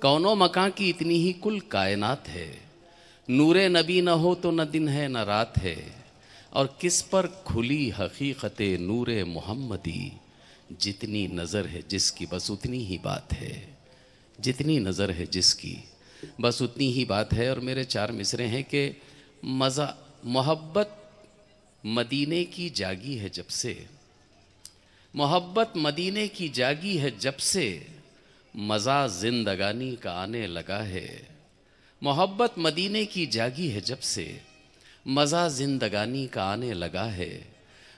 कौनो मकां की इतनी ही कुल कायनात है। नूरे नबी न हो तो न दिन है न रात है। और किस पर खुली हकीकत नूरे मोहम्मदी, जितनी नज़र है जिसकी बस उतनी ही बात है। जितनी नज़र है जिसकी बस उतनी ही बात है। और मेरे चार मिसरे हैं कि मज़ा मोहब्बत मदीने की जागी है जब से, मोहब्बत मदीने की जागी है जब से, मज़ा जिंदगानी का आने लगा है। मोहब्बत मदीने की जागी है जब से, मज़ा जिंदगानी का आने लगा है।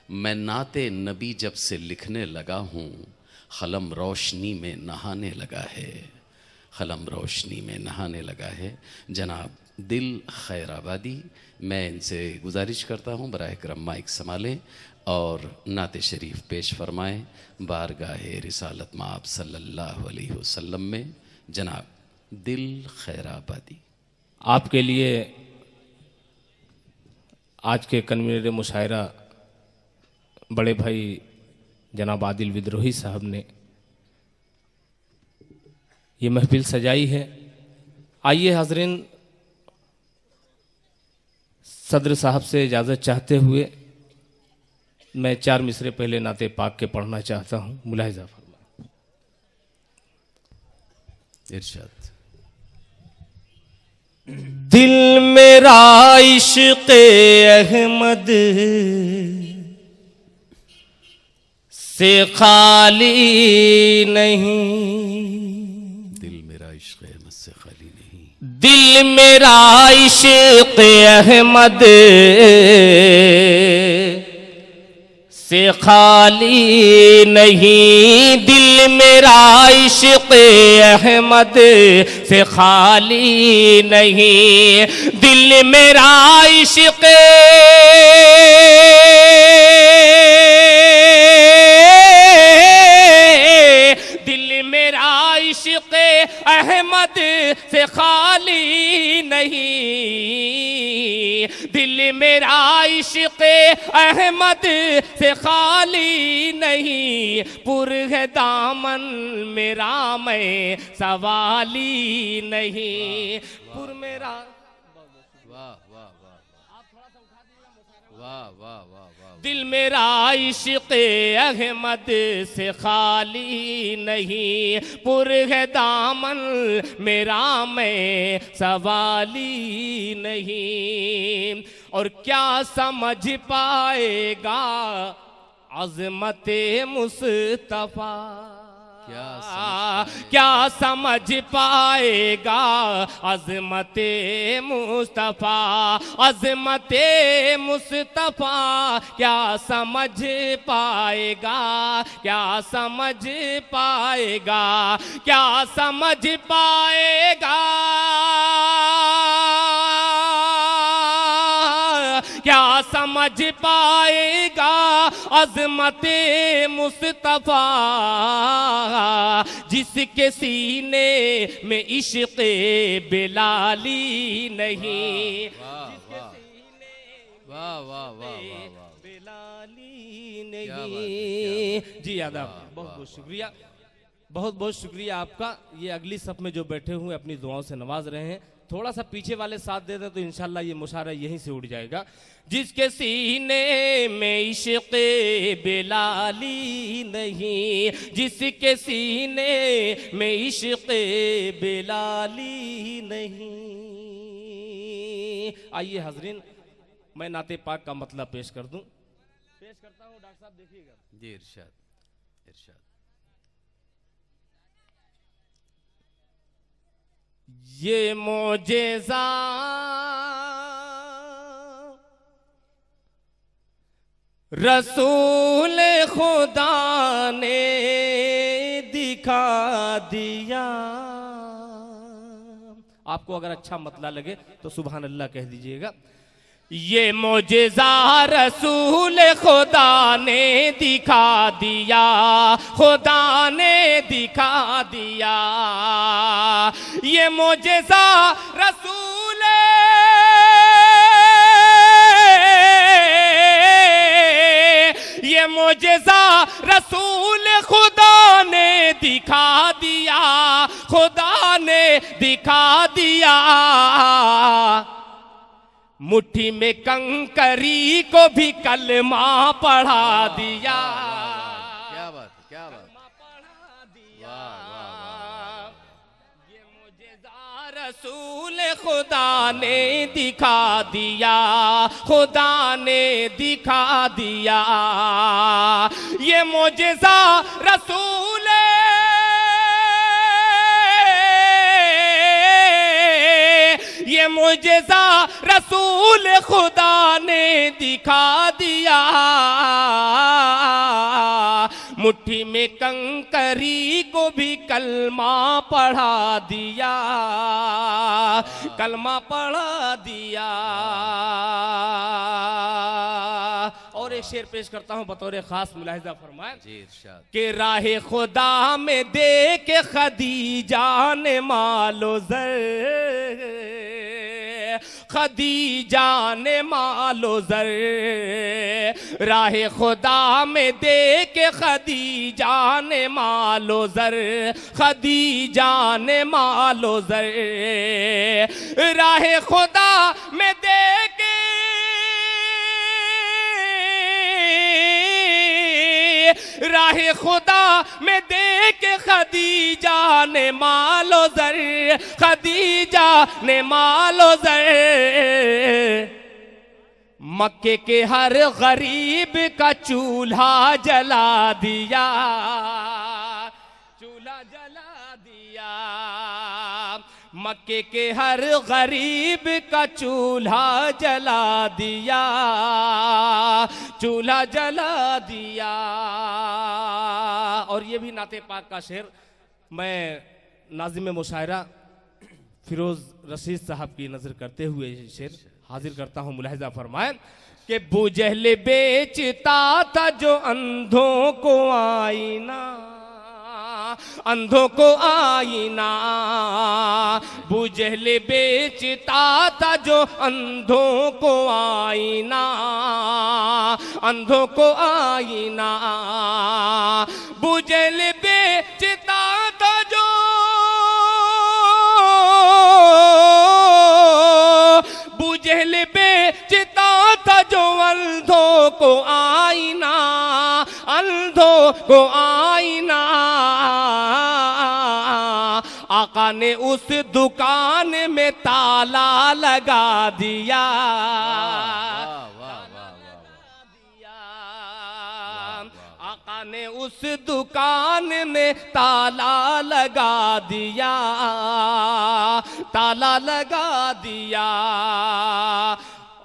मैं नाते नबी जब से लिखने लगा हूँ, क़लम रोशनी में नहाने लगा है। क़लम रोशनी में नहाने लगा है। जनाब दिल खैराबादी, मैं इनसे गुजारिश करता हूँ बराए करम माइक संभालें और नाते शरीफ पेश फरमाएँ बारगाहे रिसालत माब सल्लल्लाहु अलैहि वसल्लम में। जनाब दिल खैराबादी। आपके लिए आज के कन्वीनर मुशायरा बड़े भाई जनाब आदिल विद्रोही साहब ने ये महफिल सजाई है। आइए हाज़रीन, सदर साहब से इजाज़त चाहते हुए मैं चार मिसरे पहले नाते पाक के पढ़ना चाहता हूँ। मुलाहिज़ा फरमा। इरशाद। दिल मेरा इश्क़ अहमद से खाली नहीं, दिल मेरा इश्क़ अहमद से खाली नहीं, दिल मेरा इश्क़ अहमद से खाली नहीं, दिल मेरा इश्क़ अहमद से खाली नहीं, दिल मेरा इश्क़ इश्क़ अहमद से खाली नहीं, दिल मेरा इश्क़ अहमद से खाली नहीं, पुर है दामन मेरा मैं सवाली नहीं, पुर मेरा। वाह वाह वाह वाह वाह वाह। दिल मेरा इश्क़ अहमद से खाली नहीं, पुर है दामन मेरा मैं सवाली नहीं। और क्या समझ पाएगा अज़मते मुस्तफ़ा, क्या समझ पाएगा अज़मते मुस्तफ़ा, अज़मते मुस्तफ़ा क्या समझ पाएगा, क्या समझ पाएगा, क्या समझ पाएगा, क्या समझ पाएगा अज़मते मुस्तफ़ा, जिसके सीने में इश्क़ बिलाली नहीं, वाह वाह वाह बिलाली नहीं। जी आदाब, बहुत बहुत शुक्रिया, बहुत बहुत शुक्रिया आपका। ये अगली सफ में जो बैठे हुए अपनी दुआओं से नवाज रहे हैं, थोड़ा सा पीछे वाले साथ दे दें तो इंशाल्लाह ये मुशायरा यहीं से उड़ जाएगा। जिसके सीने में इश्क़ बिलाली नहीं, जिसके सीने में इश्क़ बिलाली नहीं। आइए हाज़रीन, मैं नाते पाक का मतलब पेश कर दूं, पेश करता हूं। डॉक्टर साहब देखिएगा। जी इरशाद इरशाद। ये मोजेज़ा रसूल खुदा ने दिखा दिया। आपको अगर अच्छा मतला लगे तो सुभान अल्लाह कह दीजिएगा। ये मोजेज़ा रसूल खुदा ने दिखा दिया, खुदा ने दिखा दिया। ये मोजेज़ा रसूल ये मोजेज़ा रसूल खुदा ने दिखा दिया, खुदा ने दिया, मुट्ठी में कंकरी को भी कलमा पढ़ा दिया। क्या बात, क्या बात, पढ़ा दिया। वाह, वाह, ये मुझे रसूल खुदा ने दिखा दिया, खुदा ने दिखा दिया। ये मुझेज़ा रसूल ये मुझेज़ा रसूल खुदा ने दिखा दिया, मुट्ठी में कंकरी को भी कलमा पढ़ा दिया, कलमा पढ़ा दिया। और एक शेर पेश करता हूं बतौर खास, मुलाहिजा फरमाएं जी इरशाद। कि राहे खुदा में दे के खदीजा ने मालो ज़र, खदीजा ने मालो ज़र, राहे खुदा में दे के खदीजा ने मालो ज़र, खदीजा ने मालो ज़र, राहे खुदा में दे के राहे खुदा में दे के खदीजा ने मालो ज़र, खदीजा ने मालो ज़र, मक्के के हर गरीब का चूल्हा जला दिया, चूल्हा जला दिया। मक्के के हर गरीब का चूल्हा जला दिया, चूल्हा जला दिया। और ये भी नाते पाक का शेर मैं नाज़िम मुशायरा फिरोज रशीद साहब की नजर करते हुए ये शेर हाजिर करता हूँ, मुलाहिजा फरमाएं कि बुजहल बेचता था जो अंधों को आईना, अंधों को आईना, बुजहल बेचता था जो अंधों को आईना, अंधों को आईना, बुजहल बेचता था जो, बुजहल बेचता था जो अंधों को आईना, अंधों को आईना, आका ने उस दुकान में ताला लगा दिया, आका ने उस दुकान में ताला लगा दिया, ताला लगा दिया।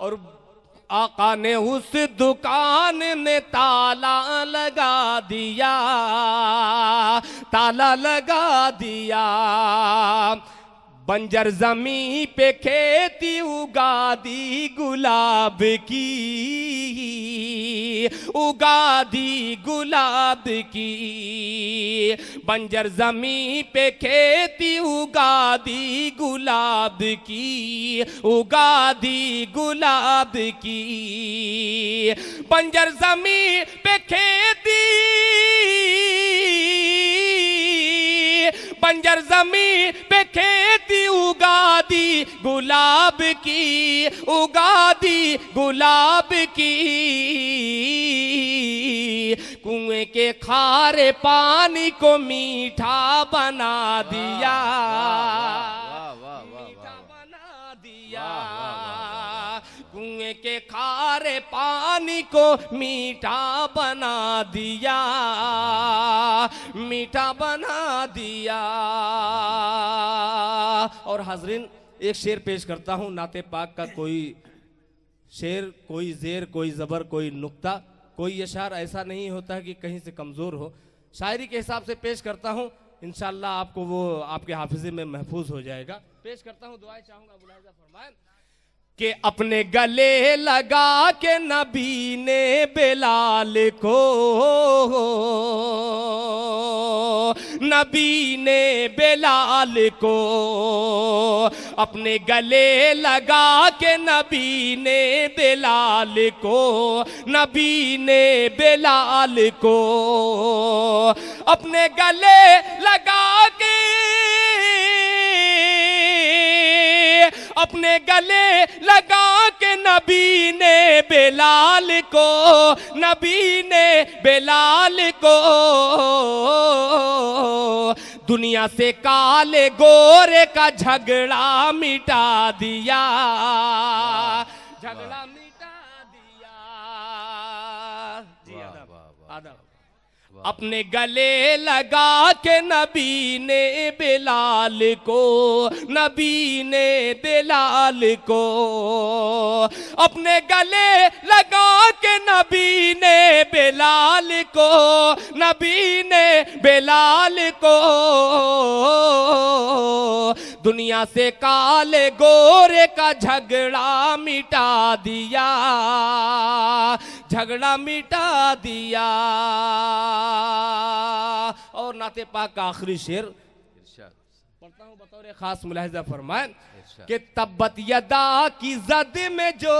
और आका ने उस दुकान में ताला लगा दिया, ताला लगा दिया। बंजर जमी पे खेती उगा दी गुलाब की, उगा दी गुलाब की, बंजर जमी पे खेती उगा दी गुलाब की, उगा दी गुलाब की, बंजर जमी पे खेती, बंजर जमी पे खेती उगा दी गुलाब की, उगा दी गुलाब की, कुएं के खारे पानी को मीठा बना दिया, मीठा बना दिया, कुएं के खारे पानी को मीठा बना दिया, मीठा बना दिया। और हाजरीन एक शेर पेश करता हूँ नाते पाक का, कोई शेर, कोई जेर, कोई जबर, कोई नुक्ता, कोई अशार ऐसा नहीं होता है कि कहीं से कमजोर हो। शायरी के हिसाब से पेश करता हूँ, इंशाअल्लाह आपको वो आपके हाफिजे में महफूज हो जाएगा। पेश करता हूँ, दुआएं चाहूंगा, मुलाहिजा फरमाएं कि अपने गले लगा के नबी ने बेलाल को, नबी ने बेलाल को, अपने गले लगा के नबी ने बेलाल को, नबी ने बेलाल को, अपने गले लगा के अपने गले लगा के नबी ने बेलाल को, नबी ने बेलाल को दुनिया से काले गोरे का झगड़ा मिटा दिया, झगड़ा मिटा दिया। जी आदब। अपने गले लगा के नबी ने बेलाल को, नबी ने बेलाल को अपने गले लगा के नबी ने बेलाल को, नबी ने बेलाल को दुनिया से काले गोरे का झगड़ा मिटा दिया, झगड़ा मिटा दिया। और नाते पाक का आखिरी शेर पढ़ता हूँ, बतौर खास मुलाहिजा फरमाए कि तब्बत यदा की जद में जो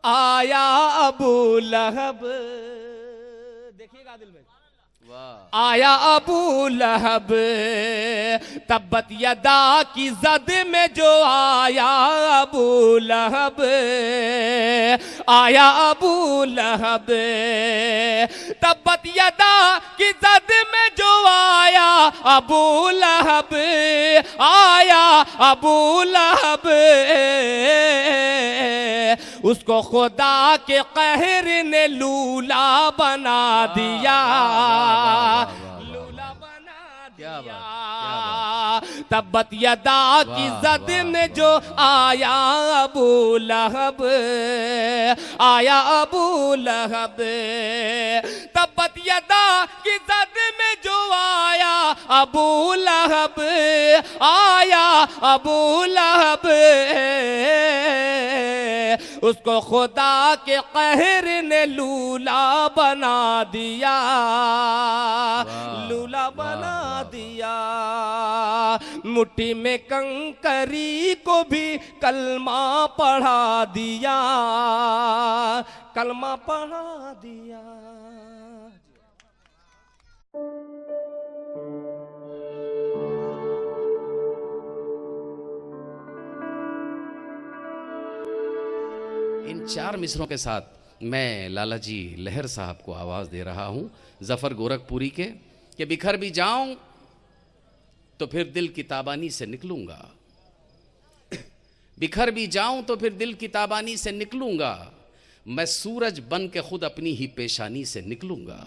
आया अबू लहब, देखिएगा दिल में, आया अबू लहब, तब्बत यदा की जद में जो आया अबू लहब, आया अबू लहब, तब्बत यदा की जद में जो आया अबू लहब, आया अबू लहब, उसको खुदा के कहर ने लूला बना दिया, लूला बना दिया। तब्बत यदा की जद में जो आया अबू लहब, आया अबू लहब, तब्बत यदा की जद में जो आया अबू लहब, आया अबू लहब, उसको खुदा के कहर ने लूला बना दिया, लूला बना दिया। मुट्ठी में कंकरी को भी कलमा पढ़ा दिया, कलमा पढ़ा दिया। इन 4 मिसरों के साथ मैं लाला जी लहर साहब को आवाज़ दे रहा हूँ, जफ़र गोरखपुरी के, कि बिखर भी जाऊं तो फिर दिल की ताबानी से निकलूंगा, बिखर भी जाऊं तो फिर दिल की ताबानी से निकलूंगा, मैं सूरज बन के खुद अपनी ही पेशानी से निकलूंगा,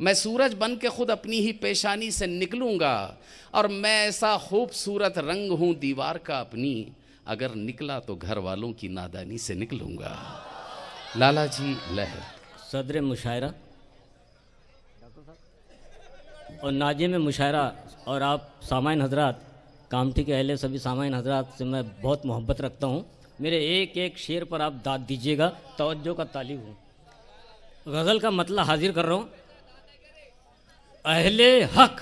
मैं सूरज बन के खुद अपनी ही पेशानी से निकलूंगा, और मैं ऐसा खूबसूरत रंग हूं दीवार का अपनी, अगर निकला तो घर वालों की नादानी से निकलूंगा। लाला जी लहर। सदर मुशायरा और नाज़िम मुशायरा और आप सामाइन हजरात, कामठी के अहले सभी सामाइन हजरात से मैं बहुत मोहब्बत रखता हूँ। मेरे एक एक शेर पर आप दाद दीजिएगा, तवज्जो का तालिब हूँ। गज़ल का मतलब हाजिर कर रहा हूँ। अहले हक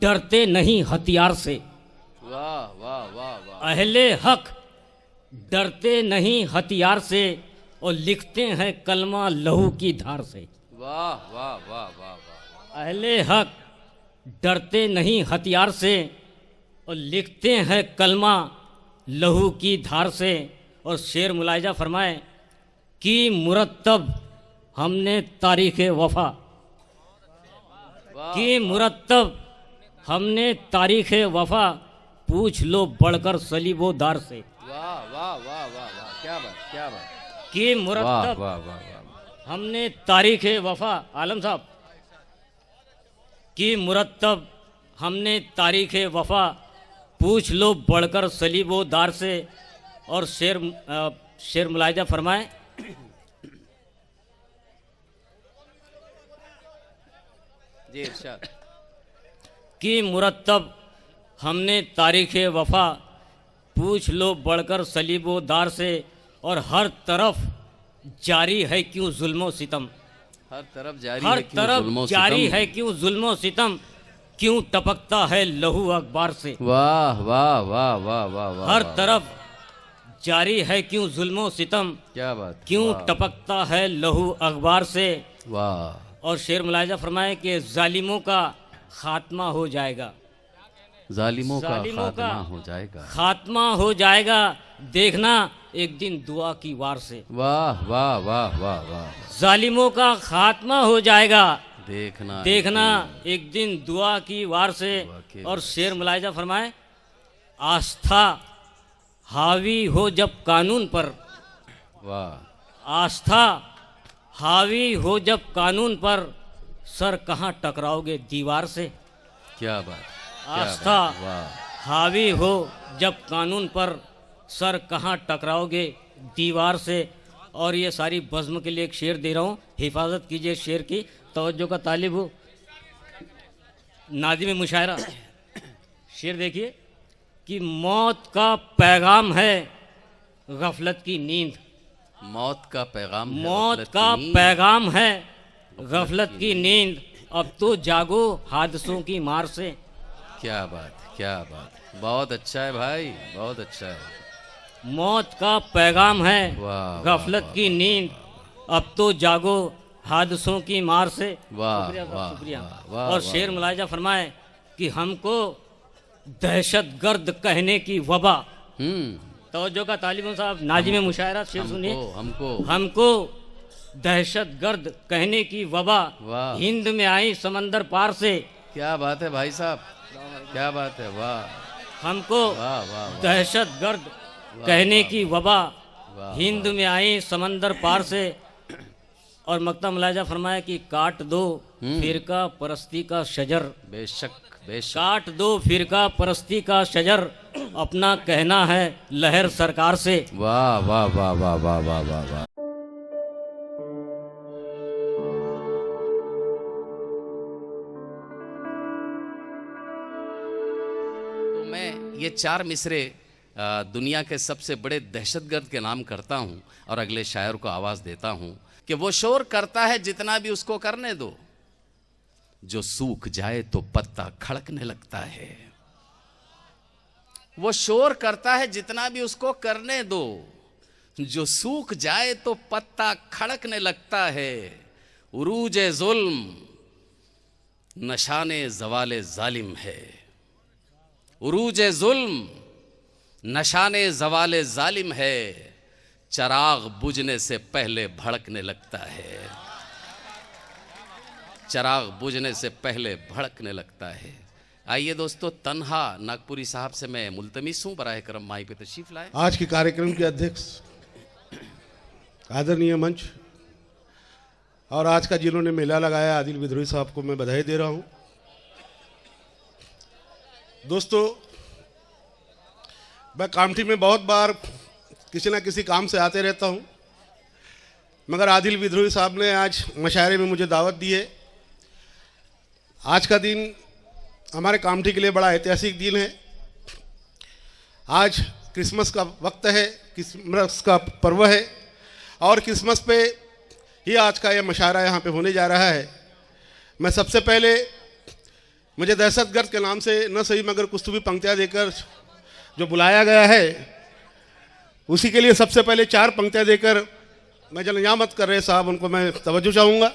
डरते नहीं हथियार से, वाह वाह वाह वाह। अहले हक डरते नहीं हथियार से, और लिखते हैं कलमा लहू की धार से। वाह वाह वाह वाह वाह। अहले हक डरते नहीं हथियार से, और लिखते हैं कलमा लहू की धार से। और शेर मुलाहिजा फरमाए कि मुरत्तब हमने तारीख़ वफ़ा, कि मुरत्तब हमने तारीख़ वफ़ा, पूछ लो बढ़कर सलीबो दार से। वाह वाह वाह वाह वाह, क्या बात क्या बात। कि मुरत्तब वाह वाह वाह। हमने तारीख़ वफ़ा, आलम साहब, कि मुरत्तब हमने तारीख़ वफ़ा, पूछ लो बढ़कर सलीबो दार से। और शेर मुलाहिजा फरमाए जी इरशाद। कि मुरत्तब हमने तारीख़ वफ़ा, पूछ लो बढ़कर सलीबो दार से। और हर तरफ जारी है क्यों जुल्मो सितम, हर तरफ जारी हर है क्यों तरफ जुल्मो जारी सितम। है क्यों जुल्मो सितम, क्यों टपकता है लहू अखबार से। वाह वाह वाह वाह वाह वाह। हर वाह, तरफ जारी है क्यों जुल्मो सितम, क्या बात। क्यों वाह, टपकता है लहू अखबार से। वाह। और शेर मुलाहिजा फरमाए कि जालिमों का खात्मा हो जाएगा, जालिमों का जालिमों का खात्मा हो जाएगा। खात्मा हो जाएगा, देखना एक दिन दुआ की वार से। वाह वाह वाह वाह वाह, जालिमों का खात्मा हो जाएगा, देखना देखना एक दिन दुआ की वार से। दुआ के और शेर मुलाहिजा फरमाए, आस्था हावी हो जब कानून पर, वाह, आस्था हावी हो जब कानून पर, सर कहाँ टकराओगे दीवार से। क्या बात, क्या आस्था बात, वाह, हावी हो जब कानून पर, सर कहाँ टकराओगे दीवार से। और ये सारी बज़्म के लिए एक शेर दे रहा हूँ, हिफाजत कीजिए शेर की, तवज्जो का तालिब हो। नाज़िम मुशायरा शेर देखिए कि मौत का पैगाम है गफलत की नींद, मौत का पैगाम है मौत गफलत का की नींद। पैगाम है गफलत की नींद, अब तो जागो हादसों की मार से। क्या बात, क्या बात, बहुत अच्छा है भाई, बहुत अच्छा है। मौत का पैगाम है वाह, गफलत वाह, की नींद, अब तो जागो हादसों की मार से। वाह, शुक्रिया साहब, वाह, शुक्रिया। वाह, वाह, और वाह, शेर मुलाहिजा फरमाए कि हमको दहशत गर्द कहने की वबा, तवज्जो का तालिब साहब, नाजिम मुशायरा शेर सुनिए। हमको हमको दहशत गर्द कहने की वबा, वाह, हिंद में आई समंदर पार से। क्या बात है भाई साहब, क्या बात है, वाह हमको वाह वाह वाह, दहशत गर्द कहने की वबा, वाह, हिंद में आई समंदर पार से। और मक्ता मुलाहिजा फरमाया कि काट दो फिरका परस्ती का शजर, बेशक बेशक, काट दो फिरका परस्ती का शजर, अपना कहना है लहर सरकार से। वाह वाह वाह वाह वाह वाह वाह वाह। तो मैं ये 4 मिसरे दुनिया के सबसे बड़े दहशतगर्द के नाम करता हूं और अगले शायर को आवाज देता हूं कि वो शोर करता है जितना भी उसको करने दो, जो सूख जाए तो पत्ता खड़कने लगता है। वो शोर करता है जितना भी उसको करने दो, जो सूख जाए तो पत्ता खड़कने लगता है। उरूज जुल्म नशाने जवाले जालिम है, उरूज जुल्म नशाने जवाले जालिम है, चराग बुझने से पहले भड़कने लगता है, चराग बुझने से पहले भड़कने लगता है। आइए दोस्तों, तन्हा नागपुरी साहब से मैं मुल्तमिस हूं बराह करम माई पे तशरीफ लाए। आज के कार्यक्रम के अध्यक्ष आदरणीय मंच और आज का जिन्होंने मेला लगाया आदिल विद्रोही साहब को मैं बधाई दे रहा हूं। दोस्तों, मैं कामठी में बहुत बार किसी ना किसी काम से आते रहता हूं, मगर आदिल विद्रोही साहब ने आज मशायरे में मुझे दावत दी है। आज का दिन हमारे कामठी के लिए बड़ा ऐतिहासिक दिन है। आज क्रिसमस का वक्त है, क्रिसमस का पर्व है और क्रिसमस पे ही आज का यह मशायरा यहाँ पे होने जा रहा है। मैं सबसे पहले मुझे दहशतगर्द के नाम से न सही मगर कुछ तो भी पंक्तियाँ देकर जो बुलाया गया है, उसी के लिए सबसे पहले 4 पंक्तियाँ देकर मैं जो नियामत कर रहे साहब उनको मैं तवज्जो चाहूँगा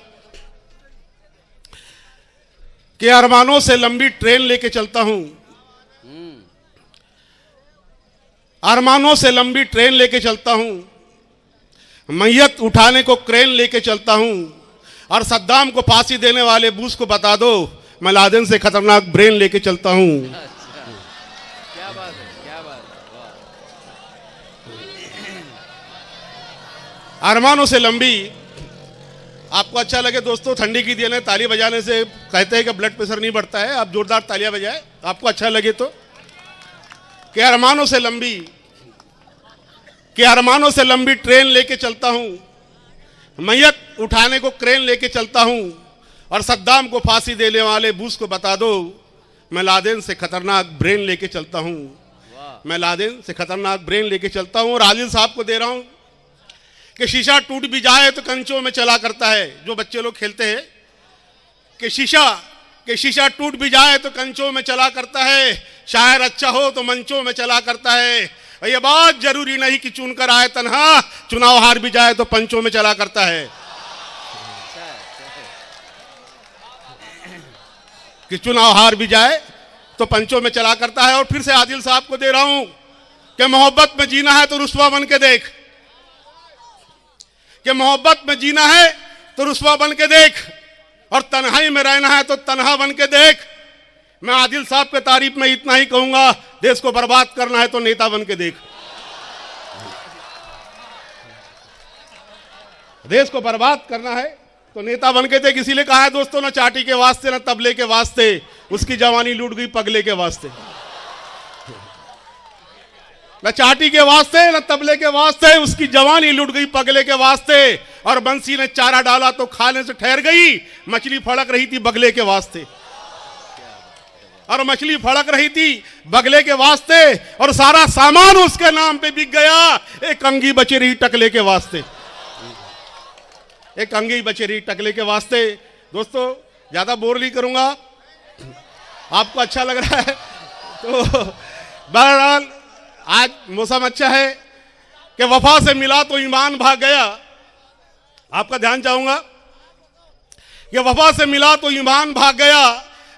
कि अरमानों से लंबी ट्रेन लेके चलता हूँ, अरमानों से लंबी ट्रेन लेके चलता हूँ, मैयत उठाने को क्रेन लेके चलता हूँ, और सद्दाम को फांसी देने वाले बूश को बता दो मैं लादेन से खतरनाक ब्रेन लेके चलता हूँ। क्या बात है, क्या बात है, वाह। अरमानों से लंबी, आपको अच्छा लगे दोस्तों, ठंडी की दिन है, ताली बजाने से कहते हैं कि ब्लड प्रेशर नहीं बढ़ता है, आप जोरदार तालियां बजाएं आपको अच्छा लगे तो। कि अरमानों से लंबी, कि अरमानों से लंबी ट्रेन लेके चलता हूं, मैयत उठाने को क्रेन लेके चलता हूं, और सद्दाम को फांसी देने वाले बूश को बता दो मैं लादेन से खतरनाक ब्रेन लेके चलता हूं, मैं लादेन से खतरनाक ब्रेन लेके चलता हूं। और आदिल साहब को दे रहा हूं कि शीशा टूट भी जाए तो कंचों में चला करता है। जो बच्चे लोग खेलते हैं कि शीशा टूट भी जाए तो कंचों में चला करता है, शायर अच्छा हो तो मंचों में चला करता है। और ये बात जरूरी नहीं कि चुनकर आए तन्हा, चुनाव हार भी जाए तो पंचों में चला करता है। कि चुनाव हार भी जाए तो पंचों में चला करता है। और फिर से आदिल साहब को दे रहा हूं कि मोहब्बत में जीना है तो रुस्वा बन के देख, कि मोहब्बत में जीना है तो रुस्वा बन के देख, और तन्हाई में रहना है तो तन्हा बन के देख। मैं आदिल साहब के तारीफ में इतना ही कहूंगा, देश को बर्बाद करना है तो नेता बन के देख, देश को बर्बाद करना है तो नेता बन के देख। इसीलिए कहा है दोस्तों, ना चाटी के वास्ते ना तबले के वास्ते, उसकी जवानी लूट गई पगले के वास्ते। न चाटी के वास्ते न तबले के वास्ते, उसकी जवानी लुट गई पगले के वास्ते। और बंसी ने चारा डाला तो खाने से ठहर गई, मछली फड़क रही थी बगले के वास्ते। और मछली फड़क रही थी बगले के वास्ते, और सारा सामान उसके नाम पे बिक गया, एक अंगी बची रही टकले के वास्ते, एक अंगी बची रही टकले के वास्ते। दोस्तों ज्यादा बोर नहीं करूंगा, आपको अच्छा लग रहा है तो बहरहाल आज मौसम अच्छा है कि वफा से मिला तो ईमान भाग गया। आपका ध्यान चाहूंगा कि वफा से मिला तो ईमान भाग गया,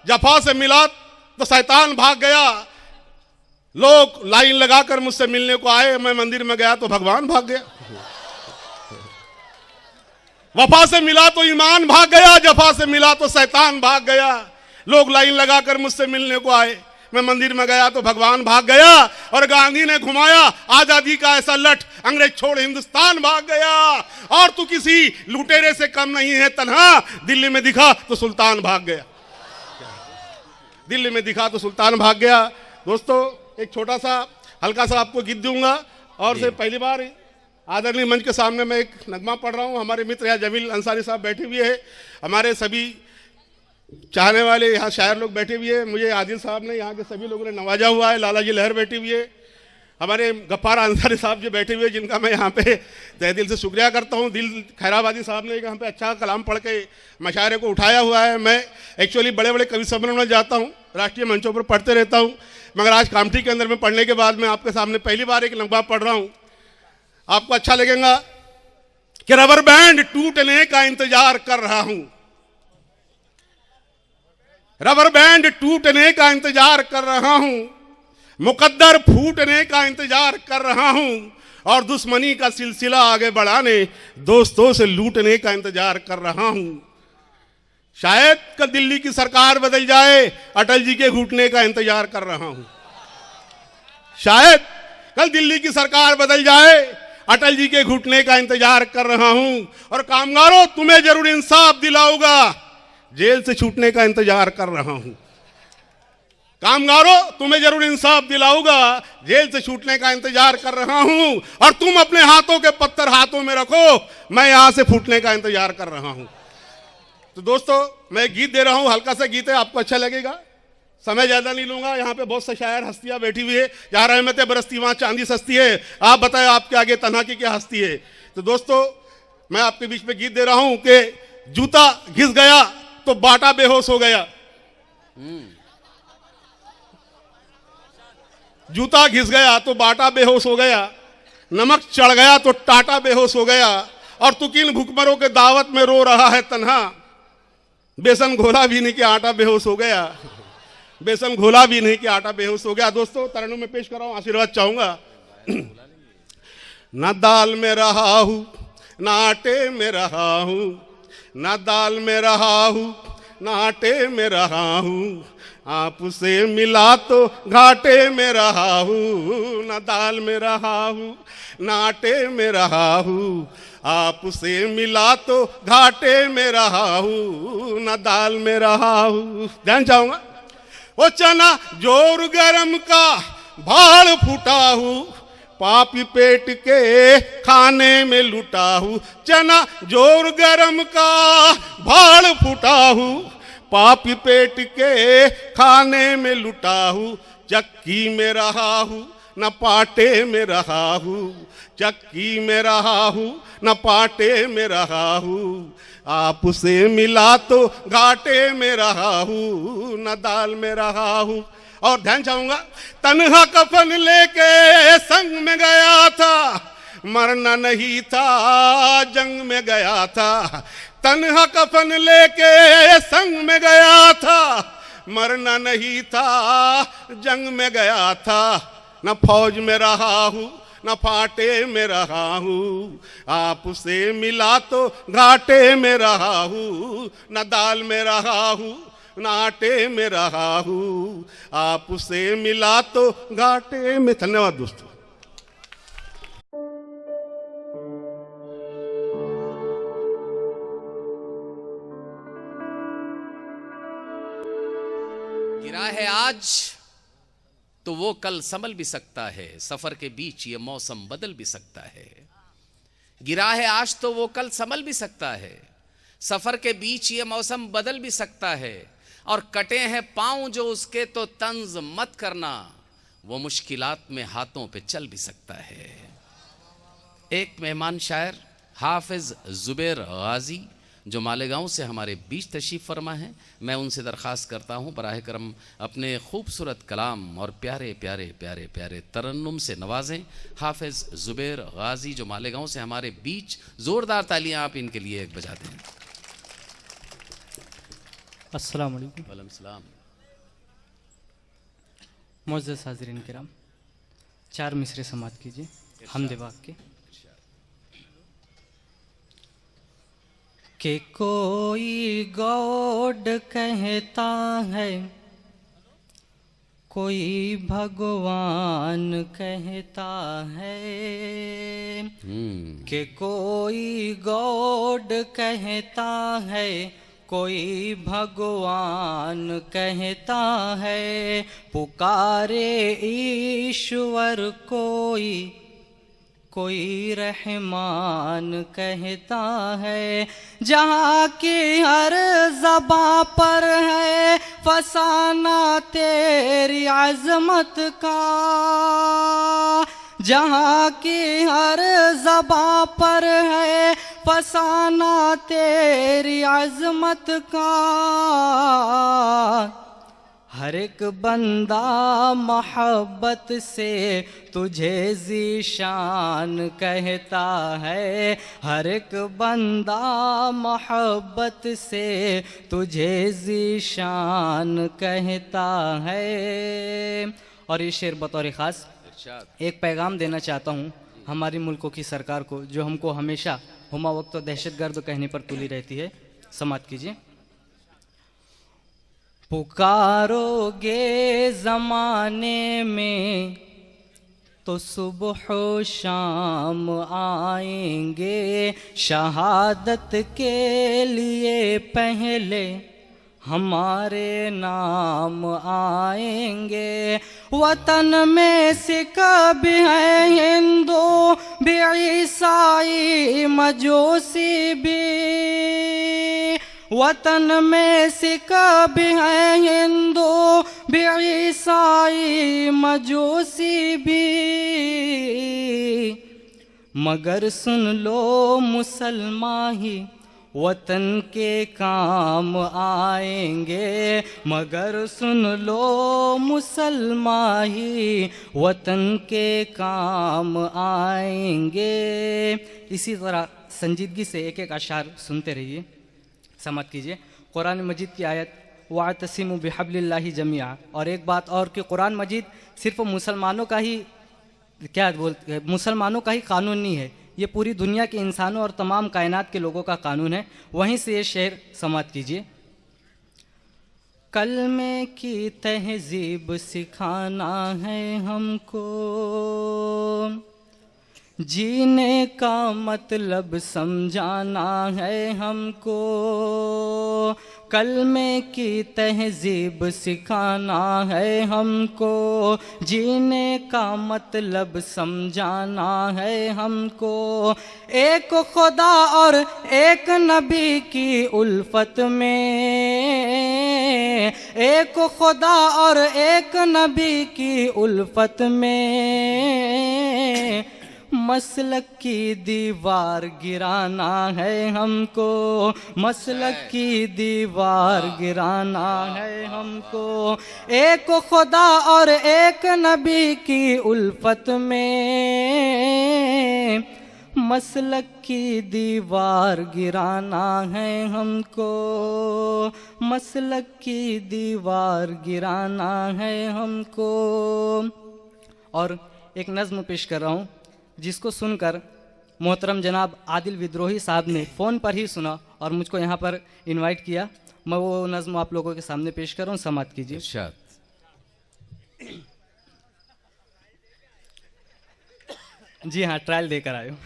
जफा से मिला तो शैतान भाग गया। लोग लाइन लगाकर मुझसे मिलने को आए, मैं मंदिर में गया तो भगवान भाग गया। वफा से मिला तो ईमान भाग गया, जफा से मिला तो शैतान भाग गया। लोग लाइन लगाकर मुझसे मिलने को आए, मैं मंदिर में गया तो भगवान भाग गया। और गांधी ने घुमाया आजादी का ऐसा लठ, अंग्रेज छोड़ हिंदुस्तान भाग गया। और तू किसी लुटेरे से कम नहीं है तन्हा, दिल्ली में दिखा तो सुल्तान भाग गया, दिल्ली में दिखा तो सुल्तान भाग गया। दोस्तों एक छोटा सा हल्का सा आपको गीत दूंगा, और से पहली बार आदरणीय मंच के सामने मैं एक नगमा पढ़ रहा हूं। हमारे मित्र यहाँ जमील अंसारी साहब बैठे हुए हैं, हमारे सभी चाहने वाले यहाँ शायर लोग बैठे हुए हैं। मुझे आदिल साहब ने, यहाँ के सभी लोगों ने नवाजा हुआ है। लाला जी लहर बैठी हुई है, हमारे गफ्फार अंसारी साहब जो बैठे हुए, जिनका मैं यहाँ पे तहे दिल से शुक्रिया करता हूँ। दिल खैराबादी साहब ने यहाँ पे अच्छा कलाम पढ़ के मशायरे को उठाया हुआ है। मैं एक्चुअली बड़े बड़े कवि सम्मेलनों में जाता हूँ, राष्ट्रीय मंचों पर पढ़ते रहता हूँ, मगर आज कामठी के अंदर में पढ़ने के बाद मैं आपके सामने पहली बार एक नगमा पढ़ रहा हूँ। आपको अच्छा लगेगा कि रबर बैंड टूटने का इंतजार कर रहा हूं, रबर बैंड टूटने का इंतजार कर रहा हूं, मुकद्दर फूटने का इंतजार कर रहा हूं, और दुश्मनी का सिलसिला आगे बढ़ाने दोस्तों से लूटने का इंतजार कर रहा हूं। शायद कल दिल्ली की सरकार बदल जाए, अटल जी के घुटने का इंतजार कर रहा हूं। शायद कल दिल्ली की सरकार बदल जाए, अटल जी के घुटने का इंतजार कर रहा हूं। और कामगारों तुम्हें जरूर इंसाफ दिलाऊंगा, जेल से छूटने का इंतजार कर रहा हूं। कामगारों तुम्हें जरूर इंसाफ दिलाऊंगा, जेल से छूटने का इंतजार कर रहा हूं। और तुम अपने हाथों के पत्थर हाथों में रखो, मैं यहां से फूटने का इंतजार कर रहा हूं। तो दोस्तों मैं गीत दे रहा हूं, हल्का सा गीत है, आपको अच्छा लगेगा, समय ज्यादा नहीं लूंगा। यहाँ पे बहुत से शायर हस्तियां बैठी हुई है, जहां रहमतें बरसती वहां चांदी सस्ती है। आप बताएं आपके आगे तन्हा की क्या हस्ती है। तो दोस्तों मैं आपके बीच में गीत दे रहा हूं कि जूता घिस गया तो बाटा बेहोश हो गया, जूता घिस गया तो बाटा बेहोश हो गया, नमक चढ़ गया तो टाटा बेहोश हो गया। और तू किन भुखमरों के दावत में रो रहा है तन्हा, बेसन घोला भी नहीं कि आटा बेहोश हो गया, बेसन घोला भी नहीं कि आटा बेहोश हो गया। दोस्तों तरन्नुम में पेश कर रहा हूं, आशीर्वाद चाहूंगा। ना दाल में रहा हूं ना आटे में रहा हूं, ना दाल में रहा हूं ना आटे में रहा हूं, आपसे मिला तो घाटे में रहा हूं। ना दाल में रहा हूं ना आटे में रहा हूं, आपसे मिला तो घाटे में रहा हूं। ना दाल में रहा हूं। ध्यान चाहूंगा। वो चना जोर गरम का भाड़ फूटा हूं, पापी पेट के खाने में लुटा हूं। चना जोर गरम का भाड़ फूटा हूं, पापी पेट के खाने में लुटा हूं। चक्की में रहा हूं न पाटे में रहा हूं, चक्की में रहा हूं न पाटे में रहा हूं, आपसे मिला तो घाटे में रहा हूं। न दाल में रहा हूं। और ध्यान चाहूंगा। तन्हा कफन लेके संग में गया था, मरना नहीं था जंग में गया था। तन्हा कफन लेके संग में गया था, मरना नहीं था, जंग में गया था, न फौज में रहा हूँ न फाटे में रहा हूँ, आपसे मिला तो घाटे में रहा हूँ, न दाल में रहा हूँ न आटे में रहा हूँ, आपसे मिला तो घाटे में। धन्यवाद दोस्तों। गिरा है आज तो वो कल संभल भी सकता है, सफर के बीच ये मौसम बदल भी सकता है। गिरा है आज तो वो कल संभल भी सकता है, सफर के बीच ये मौसम बदल भी सकता है। और कटे हैं पांव जो उसके तो तंज मत करना, वो मुश्किलात में हाथों पे चल भी सकता है। एक मेहमान शायर हाफिज जुबैर गाजी जो मालेगांव से हमारे बीच तशरीफ़ फरमा है, मैं उनसे दरख्वास्त करता हूँ बराह करम अपने खूबसूरत कलाम और प्यारे प्यारे प्यारे प्यारे तरन्नुम से नवाजें। हाफिज जुबैर गाजी जो मालेगांव से हमारे बीच, ज़ोरदार तालियां आप इनके लिए एक बजाते हैं। अस्सलाम वालेकुम। वालेकुम सलाम। मुअज़्ज़ज़ हाज़रीन किराम, 4 मिसरे समात कीजिए हमदे वाक़ के। कि कोई गॉड कहता है, कोई भगवान कहता है, कि कोई गॉड कहता है, कोई भगवान कहता है, पुकारे ईश्वर कोई रहमान कहता है। जहाँ की हर ज़बां पर है फसाना तेरी अज़मत का, जहाँ की हर ज़बां पर है फसाना तेरी अज़मत का। हर एक बंदा मोहब्बत से तुझे ज़ीशान कहता है, हर एक बंदा मोहब्बत से तुझे ज़ीशान कहता है। और ये शेर बतौर ख़ास एक पैगाम देना चाहता हूँ हमारी मुल्कों की सरकार को, जो हमको हमेशा हुमा वक्त तो दहशतगर्द कहने पर तुली रहती है। समात कीजिए। पुकारोगे ज़माने में तो सुबह शाम आएंगे, शहादत के लिए पहले हमारे नाम आएंगे। वतन में सिख भी है, हिंदू भी, ईसाई मजूसी भी, वतन में सिख भी है, हिंदू भी, ईसाई मजूसी भी, मगर सुन लो मुसलमान ही वतन के काम आएंगे, मगर सुन लो मुसलमान ही वतन के काम आएंगे। इसी तरह संजीदगी से एक एक अशार सुनते रहिए। समात कीजिए। कुरान मजीद की आयत वातसिमु बिहब्लिल्लाहि जमीआ। और एक बात और कि कुरान मजीद सिर्फ मुसलमानों का ही मुसलमानों का ही कानून नहीं है, ये पूरी दुनिया के इंसानों और तमाम कायनात के लोगों का कानून है। वहीं से ये शेर समात कीजिए। कलमे की तहजीब सिखाना है हमको, जीने का मतलब समझाना है हमको, कलमे की तहजीब सिखाना है हमको, जीने का मतलब समझाना है हमको। एक खुदा और एक नबी की उल्फत में, एक खुदा और एक नबी की उल्फत में, मसलक की दीवार गिराना है हमको, मसलक की दीवार गिराना है हमको। एक खुदा और एक नबी की उल्फत में, मसलक की दीवार गिराना है हमको, मसलक की दीवार गिराना है हमको। और एक नज़्म पेश कर रहा हूँ जिसको सुनकर मोहतरम जनाब आदिल विद्रोही साहब ने फ़ोन पर ही सुना और मुझको यहाँ पर इनवाइट किया। मैं वो नज़्म आप लोगों के सामने पेश कर रहा हूँ, समात कीजिए। इरशाद। जी हाँ, ट्रायल देकर आए हो।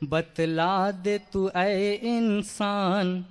बतला दे तू ऐ इंसान,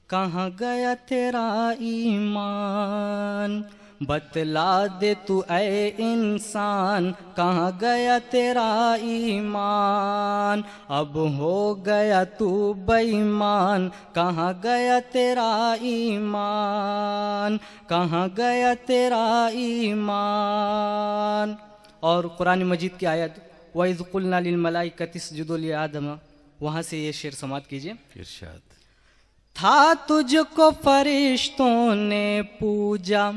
कहाँ गया तेरा ईमान। बतला दे तू ऐ इंसान, कहाँ गया तेरा ईमान। अब हो गया तू बेईमान, कहाँ गया तेरा ईमान, कहाँ गया तेरा ईमान। और कुरान मजीद की आयत वइज़ क़ुलना लिल मलाइकति इसजुदू लि आदम, वहाँ से ये शेर समात कीजिए। इरशाद। था तुझको फरिश्तों ने पूजा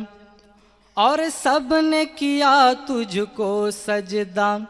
और सब ने किया तुझको सजदा।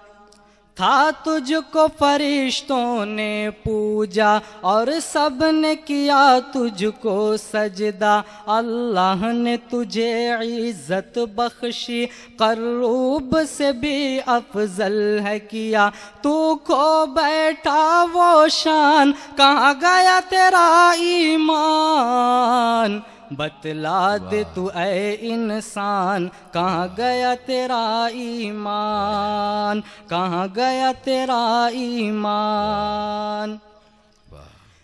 था तुझको फरिश्तों ने पूजा और सब ने किया तुझको सजदा। अल्लाह ने तुझे इज़्ज़त बख्शी, करूब से भी अफजल है किया। तू खो बैठा वो शान, कहाँ गया तेरा ईमान। बतला दे तू ऐ इंसान, कहाँ गया तेरा ईमान, कहाँ गया तेरा ईमान।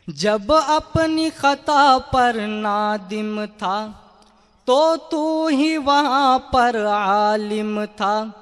जब अपनी खता पर नादिम था तो तू ही वहाँ पर आलिम था,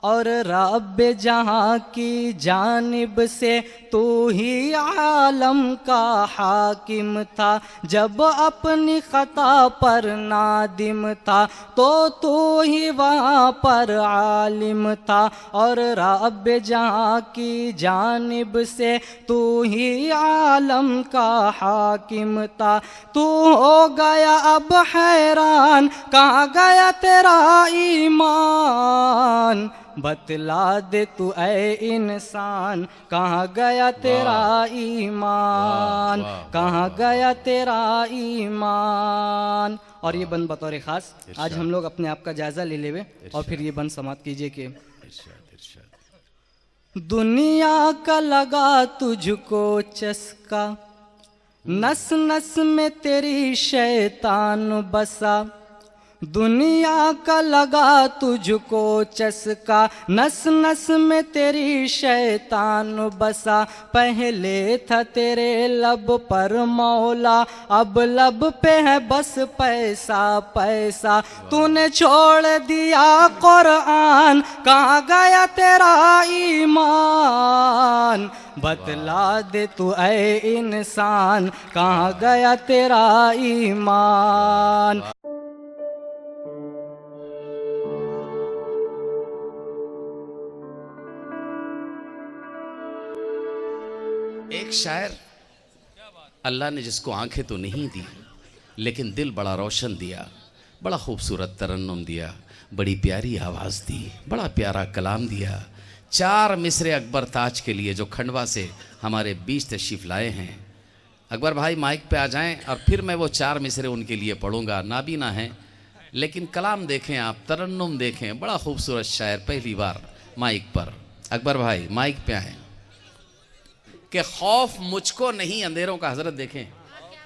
और रब जहाँ की जानिब से तू ही आलम का हाकिम था। जब अपनी खता पर नादिम था तो तू ही वहाँ पर आलिम था, और रब जहाँ की जानिब से तू ही आलम का हाकिम था। तू हो गया अब हैरान, कहाँ गया तेरा ईमान। बतला दे तू ऐ इंसान, कहाँ गया तेरा ईमान, कहाँ गया तेरा ईमान। और ये बंद बतौर ख़ास आज हम लोग अपने आप का जायज़ा ले लेवे और फिर ये बंद समाप्त कीजिए कि दुनिया का लगा तुझको चस्का, नस नस में तेरी शैतान बसा। दुनिया का लगा तुझको चस्का, नस नस में तेरी शैतान बसा। पहले था तेरे लब पर मौला, अब लब पे है बस पैसा पैसा। तूने छोड़ दिया कुरान, कहाँ गया तेरा ईमान। बतला दे तू ऐ इंसान, कहाँ गया तेरा ईमान। एक शायर, अल्लाह ने जिसको आंखें तो नहीं दी लेकिन दिल बड़ा रोशन दिया, बड़ा खूबसूरत तरन्नुम दिया, बड़ी प्यारी आवाज़ दी, बड़ा प्यारा कलाम दिया। 4 मिसरे अकबर ताज के लिए जो खंडवा से हमारे बीच तशरीफ़ लाए हैं। अकबर भाई माइक पे आ जाएं और फिर मैं वो 4 मिसरे उनके लिए पढ़ूंगा। नाबीना हैं लेकिन कलाम देखें आप, तरन्नुम देखें, बड़ा खूबसूरत शायर पहली बार माइक पर। अकबर भाई माइक पे आएँ। कि खौफ मुझको नहीं अंधेरों का, हजरत देखें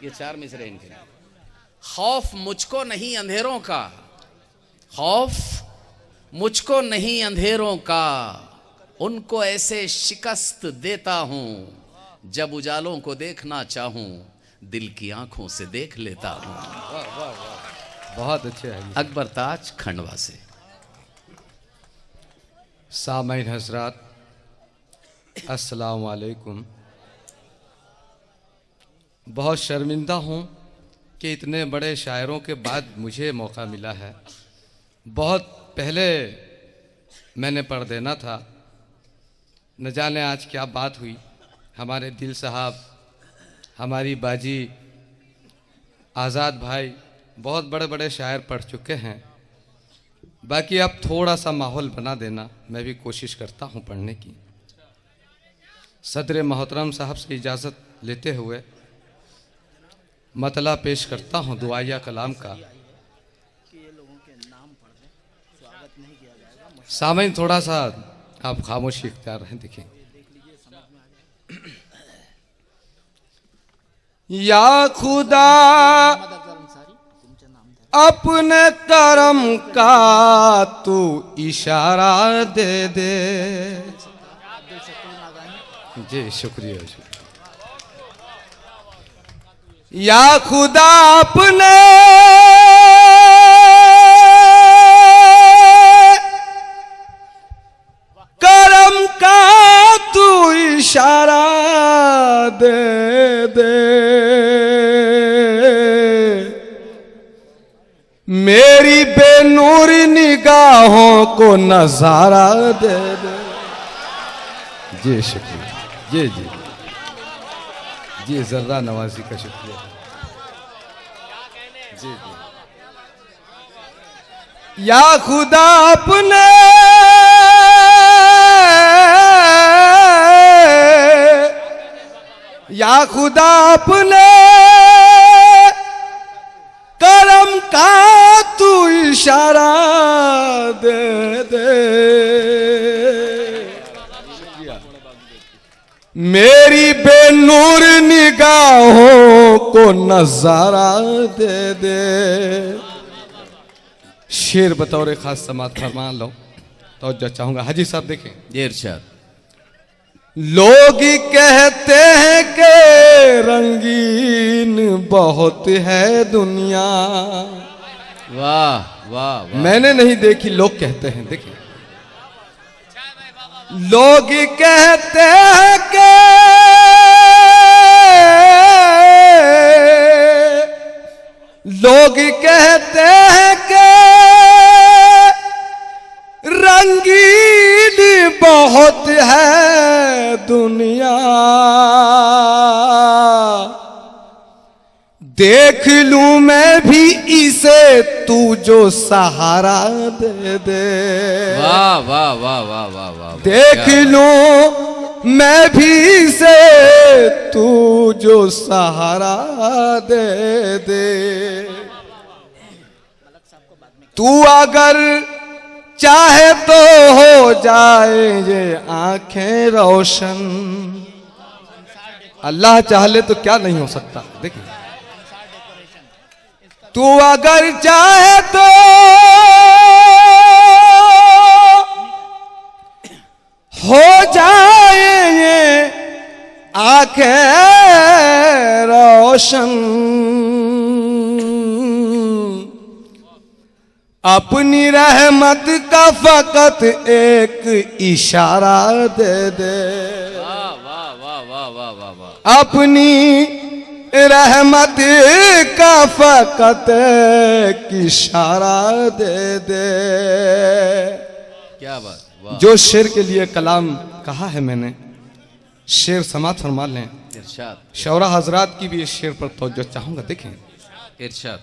ये 4 मिसरे इनके। खौफ मुझको नहीं अंधेरों का, खौफ मुझको नहीं अंधेरों का, उनको ऐसे शिकस्त देता हूं जब उजालों को देखना चाहूं, दिल की आंखों से देख लेता हूं। बहुत अच्छे है। अकबर ताज खंडवा से। सामाइन हजरात, अस्सलाम वालेकुम। बहुत शर्मिंदा हूँ कि इतने बड़े शायरों के बाद मुझे मौका मिला है। बहुत पहले मैंने पढ़ देना था, न जाने आज क्या बात हुई। हमारे दिल साहब, हमारी बाजी आज़ाद भाई बहुत बड़े बड़े शायर पढ़ चुके हैं, बाकी आप थोड़ा सा माहौल बना देना, मैं भी कोशिश करता हूँ पढ़ने की। सदर मोहतरम साहब से इजाज़त लेते हुए मतला पेश करता हूँ दुआया कलाम का। सामईन थोड़ा सा आप खामोशी इख्तियार रहें। देखिए, या खुदा अपने करम का तू इशारा दे दे। जी शुक्रिया, या खुदा अपने करम का तू इशारा दे दे, मेरी बेनूर निगाहों को नजारा दे दे। जी शुक्रिया, जी जी जी, जर्रा नवाजी का शुक्रिया। जी जी, या खुदा अपने या खुदा अपने करम का तू इशारा दे दे, मेरी बेनूर निगाहों को नजारा दे दे। शेर बतौर खास समात फरमा लो तो जो चाहूंगा। हाजी साहब देखें, ये इरशाद। लोग कहते हैं कि रंगीन बहुत है दुनिया। वाह वाह वाह, मैंने नहीं देखी, लोग कहते हैं। देखिए, लोग कहते हैं कि लोग कहते हैं कि रंगीन बहुत है दुनिया। देख लूं मैं भी इसे, तू जो सहारा दे दे। वाह वाह वाह वाह वाह वाह, देख लूं मैं भी इसे, तू जो सहारा दे दे। तू अगर चाहे तो हो जाए ये आंखें रोशन। अल्लाह चाहे तो क्या नहीं हो सकता। देखिए, तू अगर चाहे तो हो जाए ये आंखें रोशन। अपनी रहमत का फकत एक इशारा दे दे। वाह वाह वाह वाह वाह वाह वाह, अपनी रहमत का फकत एक इशारा दे दे। क्या बात, वाह। जो शेर के लिए कलाम कहा है मैंने, शेर समात फरमा लें। इरशाद शौरा हजरात की भी इस शेर पर तवज्जो चाहूंगा। देखें, इरशाद।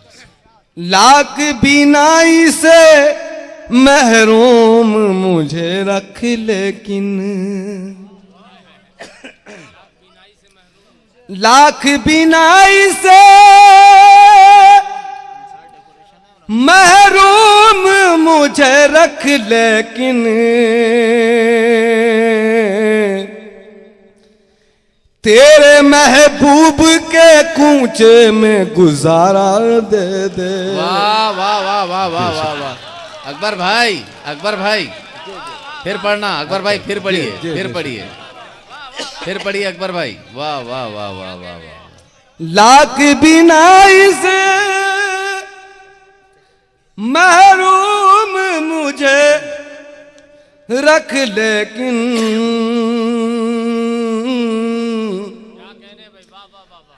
लाख बीनाई से महरूम मुझे रख, लेकिन लाख बीनाई से महरूम मुझे रख, लेकिन तेरे महबूब के कूचे में गुजारा दे दे। वाह वाह वाह वाह वाह वाह वाह, अकबर भाई, अकबर भाई फिर पढ़ना। अकबर भाई फिर पढ़िए, फिर पढ़िए, फिर पढ़िए अकबर भाई। वाह वाह वाह वाह वाह वाह। लाख बिनाई से महरूम मुझे रख, लेकिन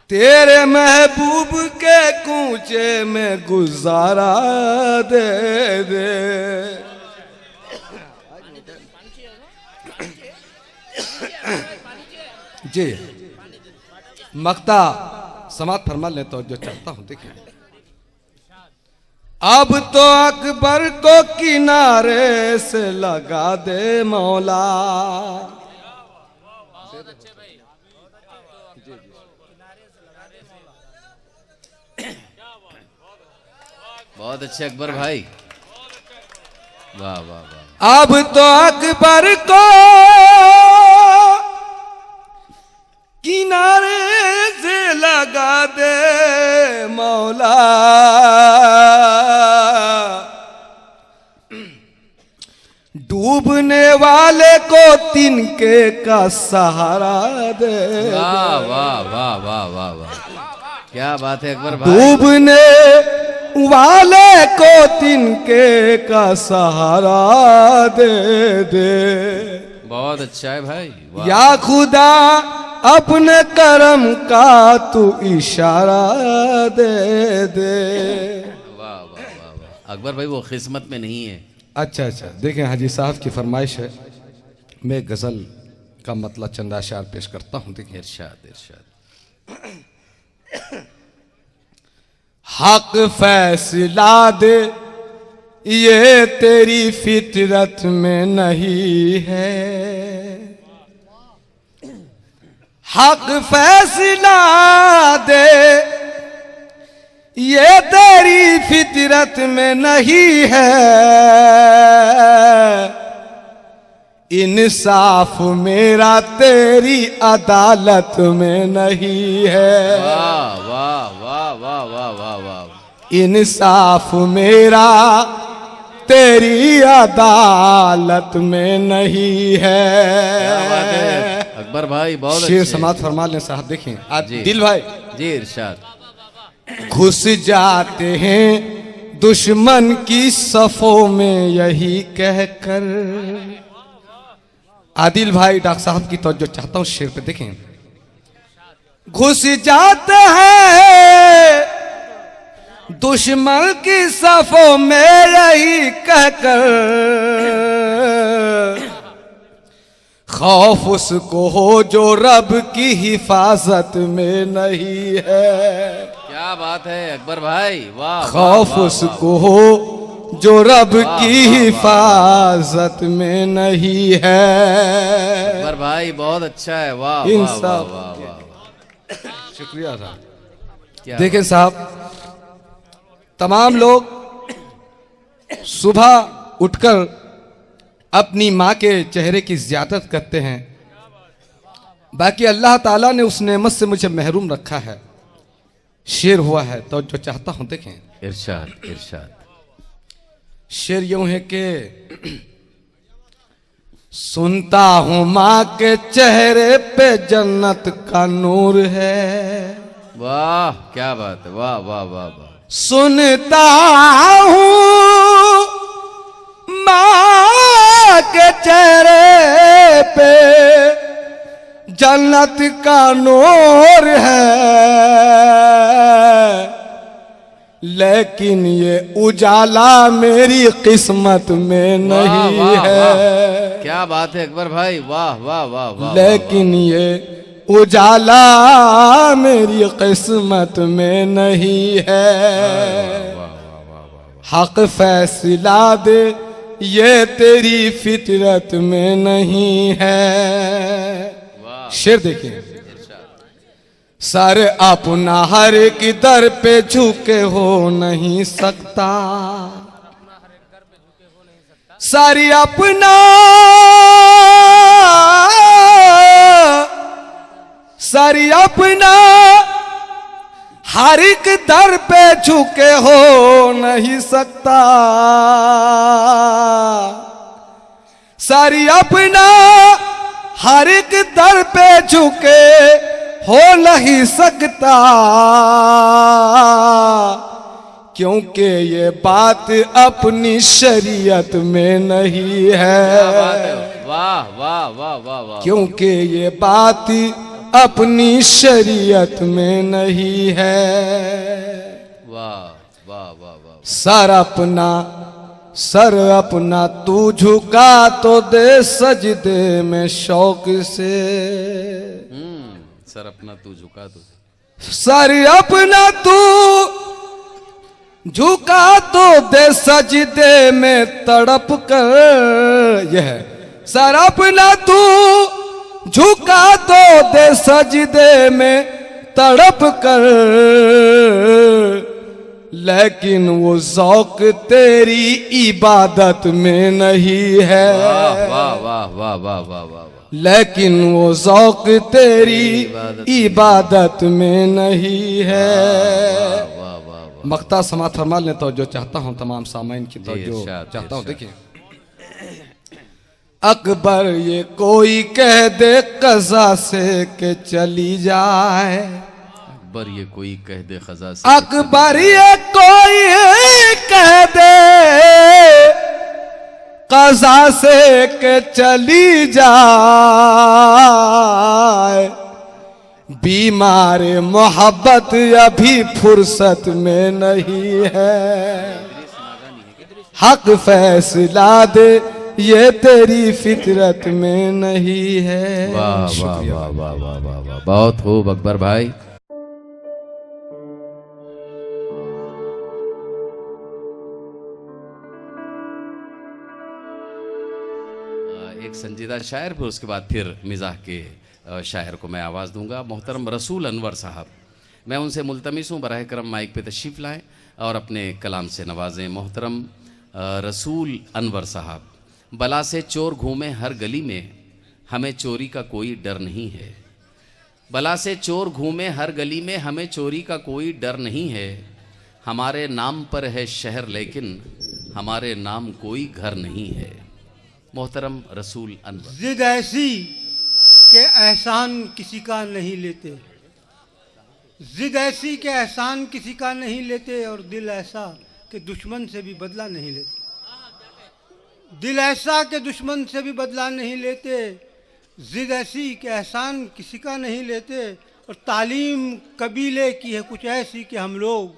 तेरे महबूब के कूचे में गुजारा दे दे। जी मक्ता समात फरमा ले तो जो चाहता हूं। देखिए, अब तो अकबर को किनारे से लगा दे मौला। बहुत अच्छे अकबर भाई, वाह वाह वाह। अब तो अकबर को किनारे से लगा दे मौला। डूबने वाले को तिनके का सहारा दे। वाह वाह वाह वाह वाह वाह, क्या बात है अकबर भाई। डूबने वाले को तिनके का सहारा दे दे। बहुत अच्छा है भाई, वाह। या खुदा अपने करम का तू इशारा दे दे। वाह वाह वाह वाह, अकबर भाई वो किस्मत में नहीं है। अच्छा अच्छा, देखें हाजी साहब की फरमाइश है, मैं गज़ल का मतलब चंद अशार पेश करता हूँ। देखिए, इरशाद इरशाद। हक फैसला दे ये तेरी फितरत में नहीं है। हक फैसला दे ये तेरी फितरत में नहीं है। इंसाफ मेरा तेरी अदालत में नहीं है। वाह वाह वाह वाह वाह वाह वाह। इंसाफ मेरा तेरी अदालत में नहीं है। क्या बात है अकबर भाई, बहुत शेर अच्छे। समाज फरमा लें साहब। देखिए जी। दिल भाई, जी इरशाद। घुस जाते हैं दुश्मन की सफों में यही कहकर। आदिल भाई डॉक्टर साहब की तवज्जो चाहता हूं शेर पे। देखें, घुस जाते हैं दुश्मन की सफों में यही कहकर। खौफ उसको हो जो रब की हिफाजत में नहीं है। क्या बात है अकबर भाई, वाह। खौफ उसको हो जो रब की हिफाजत में नहीं है। अकबर भाई बहुत अच्छा है, वाह वाह इंसाफ। वाह वाह। शुक्रिया साहब। क्या देखें साहब, तमाम लोग सुबह उठकर अपनी माँ के चेहरे की ज़ियारत करते हैं, बाकी अल्लाह ताला ने उस नेमत से मुझे महरूम रखा है। शेर हुआ है तो जो चाहता हूं, देखें इरशाद इरशाद। शेर यूं है कि सुनता हूं माँ के चेहरे पे जन्नत का नूर है। वाह क्या बात है, वाह वाह वाह वाह। सुनता हूँ माँ के चेहरे पे जन्नत का नूर है, लेकिन ये उजाला मेरी किस्मत में नहीं वाह, वाह, है। वाह। क्या बात है अकबर भाई, वाह वाह वाह वाह। लेकिन ये उजाला मेरी किस्मत में नहीं है। हक फैसला दे ये तेरी फितरत में नहीं है। शेर देखिए, सर अपना हर की दर पे झुके हो नहीं सकता। सारी अपना सारी अपना हर एक दर पे झुके हो नहीं सकता। सारी अपना हर एक दर पे झुके हो नहीं सकता, क्योंकि ये बात अपनी शरीयत में नहीं है। वाह वाह वाह वाह वाह। क्योंकि ये बात अपनी शरीयत में नहीं है। वाह वाह वाह वाह। सर अपना तू झुका तो दे सजदे में शौक से। सर अपना तू झुका दो। सर अपना तू झुका तो दे सजदे में तड़प कर, यह सरप न तू झुका तो दे सजदे में तड़प कर, लेकिन वो ज़ौक तेरी इबादत में नहीं है। वाह वाह वाह वाह वाह वाह वाह, लेकिन वो ज़ौक तेरी इबादत में नहीं है। वाह वाह वाह। मक्ता समात फरमा लेता हूँ, जो चाहता हूँ तमाम सामाइन की तो जो इरशाद, चाहता हूँ। इरशाद। देखिए, अकबर ये कोई कह दे कज़ा से के चली जाए, अकबर ये कोई कह दे खजा से, अकबर ये कोई कह दे कज़ा से के चली जाए, बीमार मोहब्बत अभी फुर्सत में नहीं है। हक फैसला दे ये तेरी फितरत में नहीं है। वाह वाह वाह वाह वाह वाह वाह, बहुत खूब अकबर भाई। एक संजीदा शायर, फिर उसके बाद फिर मिजाह के शायर को मैं आवाज़ दूंगा। मोहतरम रसूल अनवर साहब, मैं उनसे मुल्तमिस हूँ बराह करम माइक पे तशरीफ़ लाएँ और अपने कलाम से नवाजें। मोहतरम रसूल अनवर साहब, बला से चोर घूमे हर गली में, हमें चोरी का कोई डर नहीं है। बला से चोर घूमे हर गली में, हमें चोरी का कोई डर नहीं है। हमारे नाम पर है शहर लेकिन हमारे नाम कोई घर नहीं है। मोहतरम रसूल अनवर। जिद ऐसी के एहसान किसी का नहीं लेते, जिद ऐसी के एहसान किसी का नहीं लेते, और दिल ऐसा कि दुश्मन से भी बदला नहीं लेते। दिल ऐसा कि दुश्मन से भी बदला नहीं लेते, जिद ऐसी कि एहसान किसी का नहीं लेते, और तालीम कबीले की है कुछ ऐसी कि हम लोग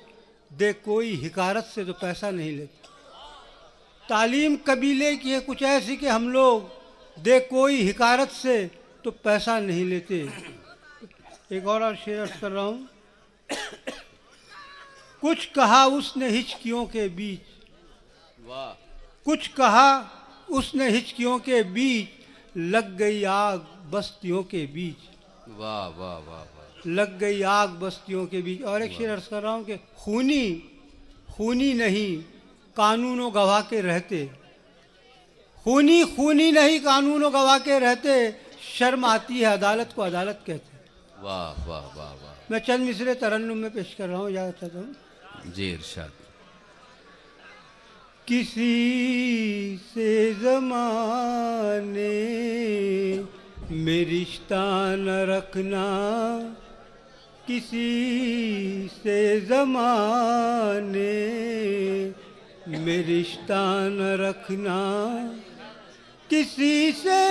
दे कोई हिकारत से तो पैसा नहीं लेते। तालीम कबीले की है कुछ ऐसी कि हम लोग दे कोई हिकारत से तो पैसा नहीं लेते। एक और शेर अर्ज कर रहा हूँ। कुछ कहा उसने हिचकियों के बीच, कुछ कहा उसने हिचकियों के बीच, लग गई आग बस्तियों के बीच। वाह वाह वाह वाह, लग गई आग बस्तियों के बीच। और एक शेर अर्ज कर रहा हूँ कि खूनी खूनी नहीं कानूनों गवाह के रहते, खूनी खूनी नहीं कानूनों गवाह के रहते, शर्म आती है अदालत को अदालत कहते। वाह वाह वाह वाह। मैं चंद मिसरे तरन्नुम में पेश कर रहा हूँ, याद चाहता हूँ। जी इरशाद। किसी से ज़माने में रिश्ता न रखना, किसी से ज़माने में रिश्ता न रखना, किसी से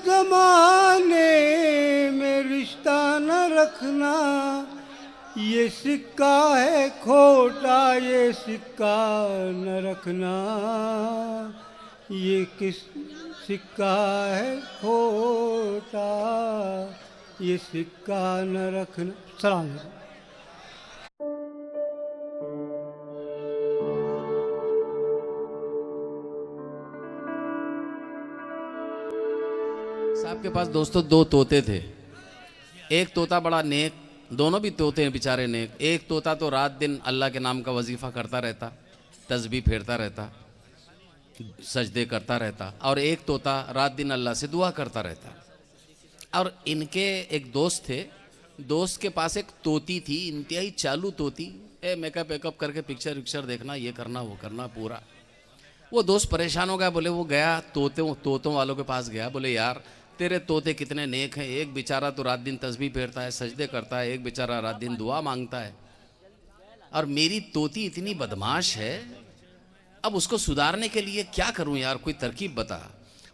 ज़माने में रिश्ता न रखना, ये सिक्का है खोटा ये सिक्का न रखना, ये किस सिक्का है खोटा ये सिक्का न रखना। सलाम। साहब के पास दोस्तों दो तोते थे। एक तोता बड़ा नेक, दोनों भी तोते हैं बेचारे नेक। एक तोता तो रात दिन अल्लाह के नाम का वजीफा करता रहता, तस्बीह फेरता रहता, सजदे करता रहता, और एक तोता रात दिन अल्लाह से दुआ करता रहता। और इनके एक दोस्त थे, दोस्त के पास एक तोती थी, इंतहाई चालू तोती। मेकअप वेकअप करके पिक्चर विक्चर देखना, ये करना वो करना पूरा। वो दोस्त परेशान हो गया, बोले वो गया तोतों वालों के पास गया, बोले यार तेरे तोते कितने नेक हैं, एक बेचारा तो रात दिन तस्बीह फेरता है, सजदे करता है, एक बेचारा रात दिन दुआ मांगता है, और मेरी तोती इतनी बदमाश है, अब उसको सुधारने के लिए क्या करूं यार, कोई तरकीब बता।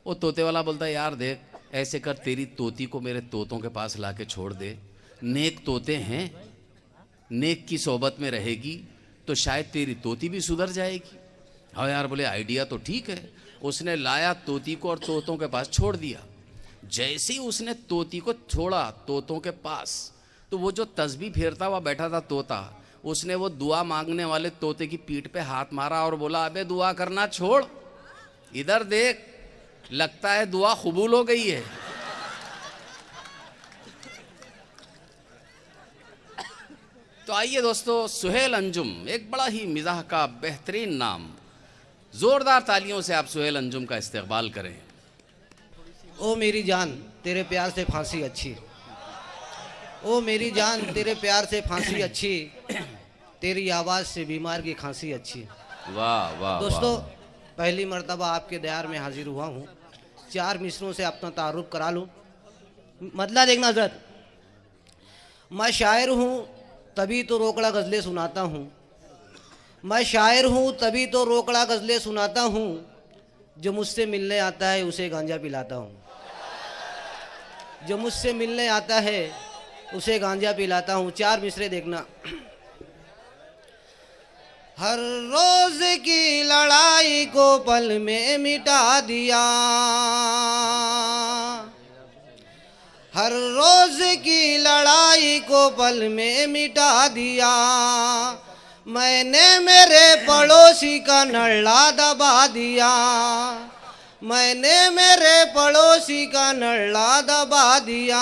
वो तोते वाला बोलता है यार देख ऐसे कर, तेरी तोती को मेरे तोतों के पास ला के छोड़ दे, नेक तोते हैं, नेक की सोबत में रहेगी तो शायद तेरी तोती भी सुधर जाएगी। हाँ यार, बोले आइडिया तो ठीक है। उसने लाया तोती को और तोतों के पास छोड़ दिया। जैसे ही उसने तोती को छोड़ा तोतों के पास, तो वो जो तस्बीह फेरता हुआ बैठा था तोता, उसने वो दुआ मांगने वाले तोते की पीठ पे हाथ मारा और बोला, अबे दुआ करना छोड़, इधर देख, लगता है दुआ कबूल हो गई है। तो आइए दोस्तों, सुहेल अंजुम, एक बड़ा ही मिजाह का बेहतरीन नाम। जोरदार तालियों से आप सुहेल अंजुम का इस्तकबाल करें। ओ मेरी जान तेरे प्यार से फांसी अच्छी, ओ मेरी जान तेरे प्यार से फांसी अच्छी, तेरी आवाज़ से बीमार की खांसी अच्छी। वाह वाह दोस्तों, पहली मर्तबा आपके दयार में हाजिर हुआ हूँ। 4 मिसरों से अपना तारुफ करा लूँ। मतलब देखना हज़रत, मैं शायर हूँ तभी तो रोकड़ा गज़लें सुनाता हूँ, मैं शायर हूँ तभी तो रोकड़ा गज़लें सुनाता हूँ, जो मुझसे मिलने आता है उसे गांजा पिलाता हूँ, जो मुझसे मिलने आता है उसे गांजा पिलाता हूँ। 4 मिसरे देखना। हर रोज की लड़ाई को पल में मिटा दिया, हर रोज की लड़ाई को पल में मिटा दिया, मैंने मेरे पड़ोसी का नल्ला दबा दिया, मैंने मेरे पड़ोसी का नल्ला दबा दिया,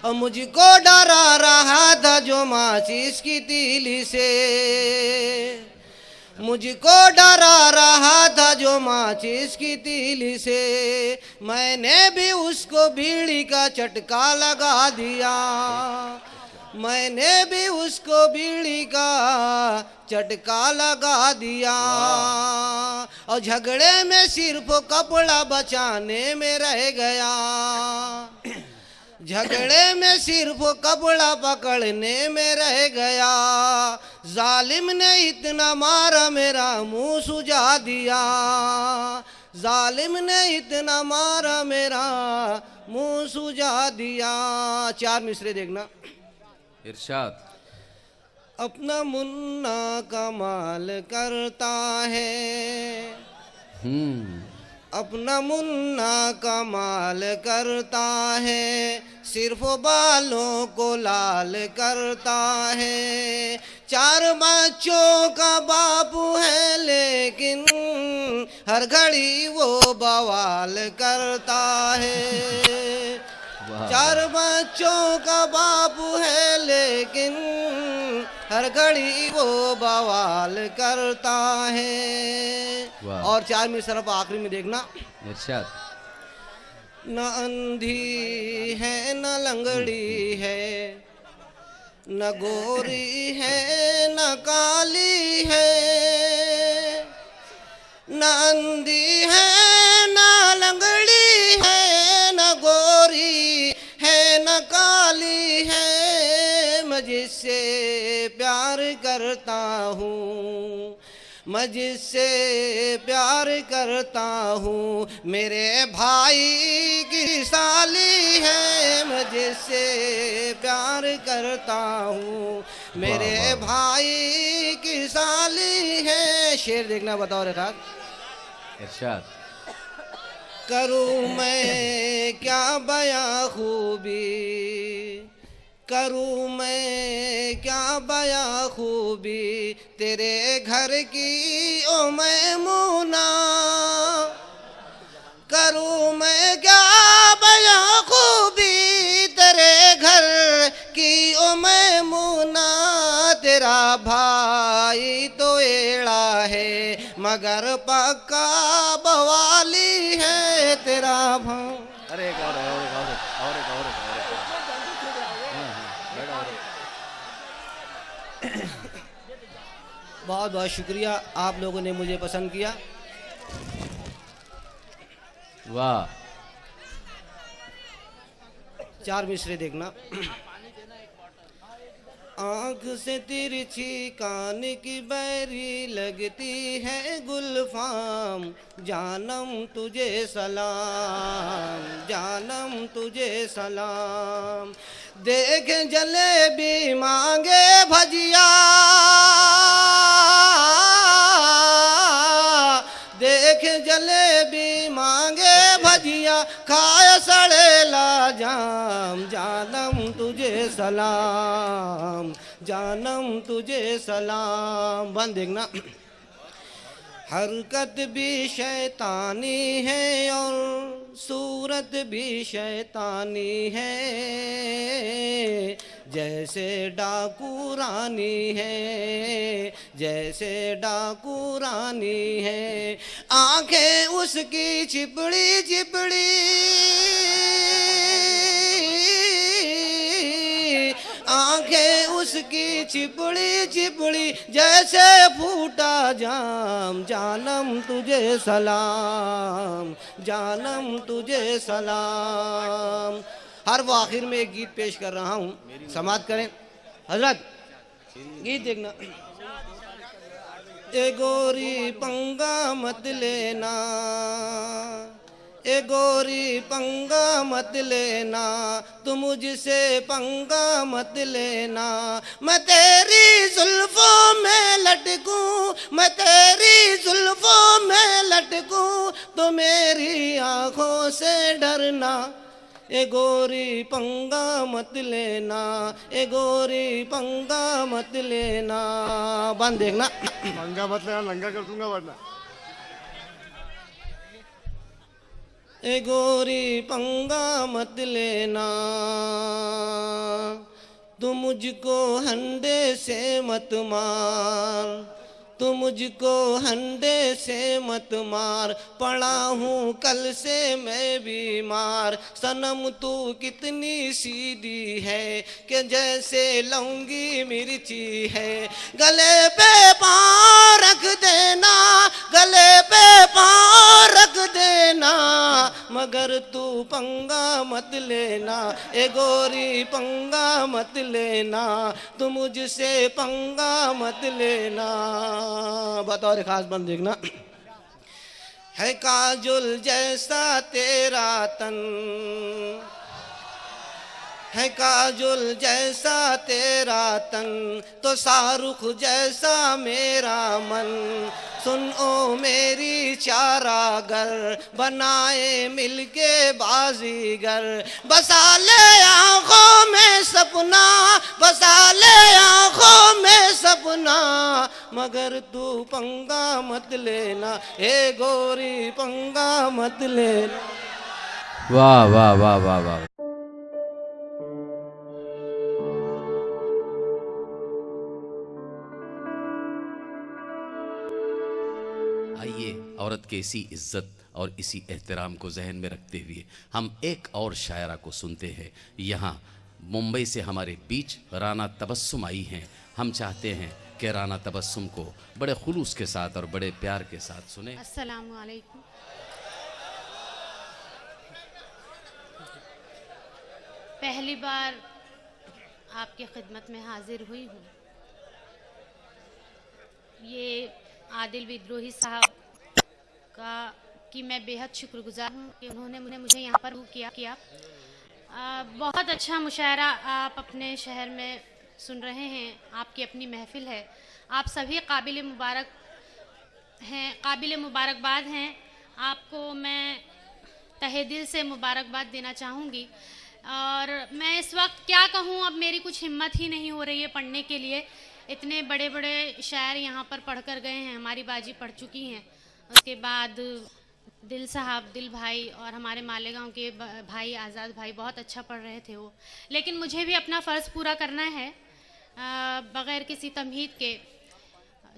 और मुझको डरा रहा था जो माचिस की तीली से, मुझको डरा रहा था जो माचिस की तीली से, मैंने भी उसको बीड़ी का चटका लगा दिया, मैंने भी उसको बीड़ी का चटका लगा दिया, और झगड़े में सिर्फ कपड़ा बचाने में रह गया, झगड़े में सिर्फ कपड़ा पकड़ने में रह गया, जालिम ने इतना मारा मेरा मुंह सुझा दिया, जालिम ने इतना मारा मेरा मुंह सुझा दिया। 4 मिसरे देखना। इरशाद। अपना मुन्ना कमाल करता है, अपना मुन्ना कमाल करता है, सिर्फ बालों को लाल करता है, 4 बच्चों का बापू है लेकिन हर घड़ी वो बवाल करता है, 4 बच्चों का बापू है लेकिन हर घड़ी वो बवाल करता है। और 4 में सिर्फ आखिरी में देखना। इरशाद। न अंधी है न लंगड़ी है, न गोरी है न काली है, न अंधी है न लंगड़ी है, न गोरी है न काली है, मैं जिससे प्यार करता हूँ, मैं जिससे प्यार करता हूँ, मेरे भाई की साली है, मैं जिससे प्यार करता हूँ, मेरे भाई की साली है। शेर देखना, बताओ रेखा। इरशाद। करूँ मैं क्या बयां खूबी, करूँ मैं क्या बयां खूबी, तेरे घर की ओ मैमूना, करूँ मैं क्या बयां खूबी, तेरे घर की ओ मैमूना, तेरा भाई तो एड़ा है मगर पक्का बवाली है, तेरा भाई। अरे बहुत बहुत शुक्रिया, आप लोगों ने मुझे पसंद किया। वाह। 4 मिसरे देखना। आँख से तिरछी कान की बैरी लगती है गुलफाम, जानम तुझे सलाम, जानम तुझे सलाम, देख जलेबी मांगे भजिया, देख जलेबी मांगे भजिया, खाए सड़ेला जाम, जानम तुझे सलाम, जानम तुझे सलाम। बंद देखना, हरकत भी शैतानी है और सूरत भी शैतानी है, जैसे डाकू रानी है, जैसे डाकू रानी है। आंखें उसकी चिपड़ी चिपड़ी, आंखें उसकी चिपड़ी चिपड़ी, जैसे फूटा जाम। जानम तुझे सलाम, जानम तुझे सलाम। हर वो आखिर में एक गीत पेश कर रहा हूँ, समाप्त करें हजरत। गीत देखना, ए गोरी पंगा मत लेना, ए गोरी पंगा मत लेना, तू मुझसे पंगा मत लेना। मैं तेरी जुल्फों में लटकूं, मैं तेरी जुल्फों में लटकूं, तो मेरी आंखों से डरना। ए गोरी पंगा मत लेना, ए गोरी पंगा मत लेना। बंद देखना, पंगा मत लेना, नंगा कर दूंगा वरना। ए गोरी पंगा मत लेना, तू मुझको हंडे से मत मार, तू मुझको हंडे से मत मार। पड़ा हूँ कल से मैं बीमार, सनम तू कितनी सीधी है कि जैसे लौंगी मिर्ची है। गले पे पाँव रख देना, गले पे पाँव रख देना, मगर तू पंगा मत लेना। ए गोरी पंगा मत लेना, तू मुझसे पंगा मत लेना। बतौर खास बंद देखना, है काजुल जैसा तेरा तन, है काजुल जैसा तेरा तन, तो शाहरुख जैसा मेरा मन। सुन ओ मेरी चारागर, बनाए मिलके बाजीगर। बसा ले आँखों में सपना, बसा ले आँखों में सपना, मगर तू पंगा मत लेना। ए गोरी पंगा मत लेना। वाह वाह वाह वाह वाह। आइए औरत के इसी इज्जत और इसी एहतराम को जहन में रखते हुए हम एक और शायरा को सुनते हैं। यहाँ मुंबई से हमारे बीच राना तबस्सुम आई हैं। हम चाहते हैं कि राना तबस्सुम को बड़े खुलूस के साथ और बड़े प्यार के साथ सुने। अस्सलामु अलैकुम। पहली बार आपकी खिदमत में हाजिर हुई हूँ। ये आदिल विद्रोही साहब की मैं बेहद शुक्रगुजार हूँ कि उन्होंने मुझे यहाँ पर किया। बहुत अच्छा मुशायरा आप अपने शहर में सुन रहे हैं, आपकी अपनी महफिल है। आप सभी काबिल मुबारक हैं, काबिल मुबारकबाद हैं। आपको मैं तहे दिल से मुबारकबाद देना चाहूँगी। और मैं इस वक्त क्या कहूँ, अब मेरी कुछ हिम्मत ही नहीं हो रही है पढ़ने के लिए। इतने बड़े बड़े शायर यहाँ पर पढ़ कर गए हैं, हमारी बाजी पढ़ चुकी हैं। उसके बाद दिल साहब, दिल भाई और हमारे मालेगांव के भाई आज़ाद भाई बहुत अच्छा पढ़ रहे थे वो। लेकिन मुझे भी अपना फ़र्ज़ पूरा करना है बग़ैर किसी तमहीद के।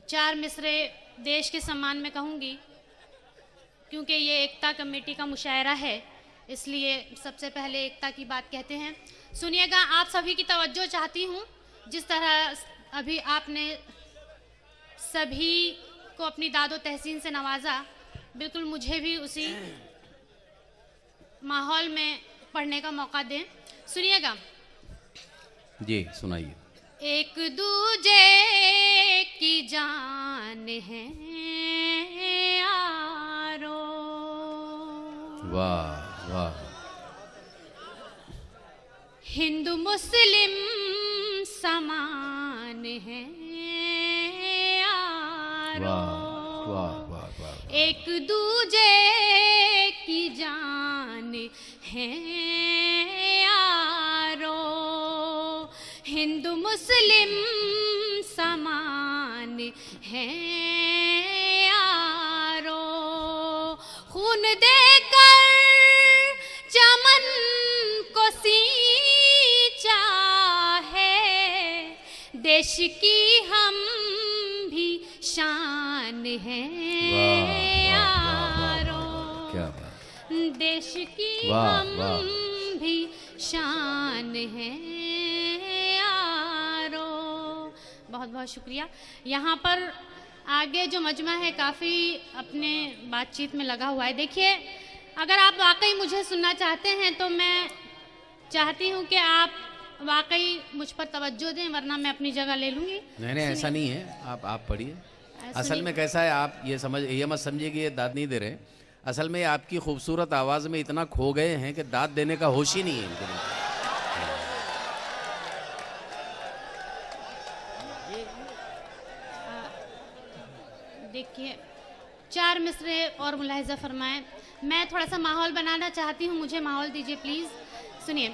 4 मिसरे देश के सम्मान में कहूँगी, क्योंकि ये एकता कमेटी का मुशायरा है, इसलिए सबसे पहले एकता की बात कहते हैं। सुनिएगा, आप सभी की तवज्जो चाहती हूँ। जिस तरह अभी आपने सभी को अपनी दादो तहसीन से नवाजा, बिल्कुल मुझे भी उसी माहौल में पढ़ने का मौका दें। सुनिएगा जी, सुनाइए। एक दूजे की जान है यारो, वाह वाह। हिंदू मुस्लिम समान है यारो, वाह वाह वाह। एक दूजे की जान है यारो, हिंदू मुस्लिम समान है यारो, खून देकर चमन को सींचा है, देश की हम भी शान है यारो, क्या बात, देश की वाह, हम वाह। भी शान है यारो। बहुत बहुत शुक्रिया। यहाँ पर आगे जो मजमा है काफ़ी अपने बातचीत में लगा हुआ है। देखिए, अगर आप वाकई मुझे सुनना चाहते हैं तो मैं चाहती हूँ कि आप वाकई मुझ पर तवज्जो दें, वरना मैं अपनी जगह ले लूँगी। नहीं ऐसा नहीं है, आप पढ़िए। असल में कैसा है, आप ये मत समझिए कि ये दाद नहीं दे रहे। असल में आपकी खूबसूरत आवाज़ में इतना खो गए हैं कि दाद देने का होश ही नहीं है इनके लिए। देखिए, 4 मिसरे और मुलाहिजा फरमाएं। मैं थोड़ा सा माहौल बनाना चाहती हूँ, मुझे माहौल दीजिए प्लीज़। सुनिए।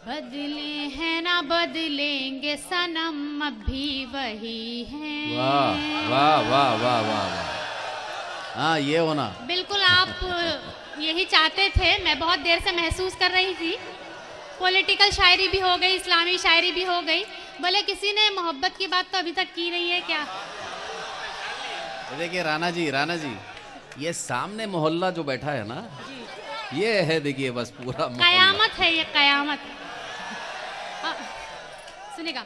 बदले हैं ना बदलेंगे सनम, अब भी वही हैं। वाह वाह वाह वाह वाह, हाँ ये होना बिल्कुल आप यही चाहते थे। मैं बहुत देर से महसूस कर रही थी। पॉलिटिकल शायरी भी हो गई, इस्लामी शायरी भी हो गई, बोले किसी ने मोहब्बत की बात तो अभी तक की नहीं है क्या? देखिए राणा जी, ये सामने मोहल्ला जो बैठा है ना, ये है देखिए बस पूरा कयामत है ये, कयामत। सुनेगा।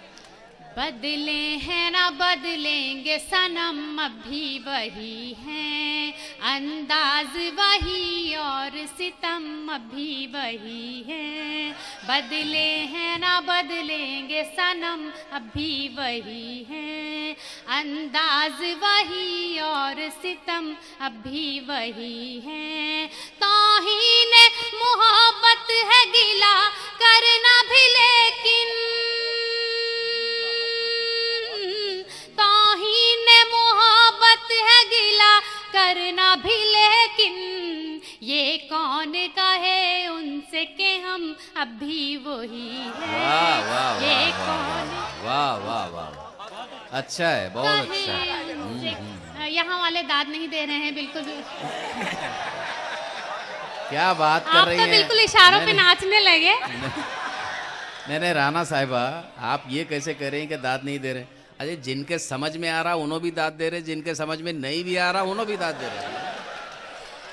बदले हैं ना बदलेंगे सनम, अब भी वही हैं, अंदाज वही और सितम अब भी वही है। बदले हैं ना बदलेंगे सनम, अब भी वही है, अंदाज वही और सितम अब भी वही है। तौहीन मोहब्बत है गिला करना भी, लेकिन तौहीन मोहब्बत है गिला करना भी, लेकिन ये कौन कहे उनसे कि हम अब भी वही हैं। वाह वाह ये वाह कौन वाह वाह वाह, अच्छा है, बहुत अच्छा है। कहे उनसे। यहाँ वाले दाद नहीं दे रहे हैं बिल्कुल भी। क्या बात कर आप रही तो हैं? बिल्कुल इशारों पे नाचने लगे। नहीं राणा साहिबा, आप ये कैसे कह रहे हैं कि दाद नहीं दे रहे? अरे जिनके समझ में आ रहा उन्हों भी दाद दे रहे, जिनके समझ में नहीं भी आ रहा उन्हों भी दाद दे रहे।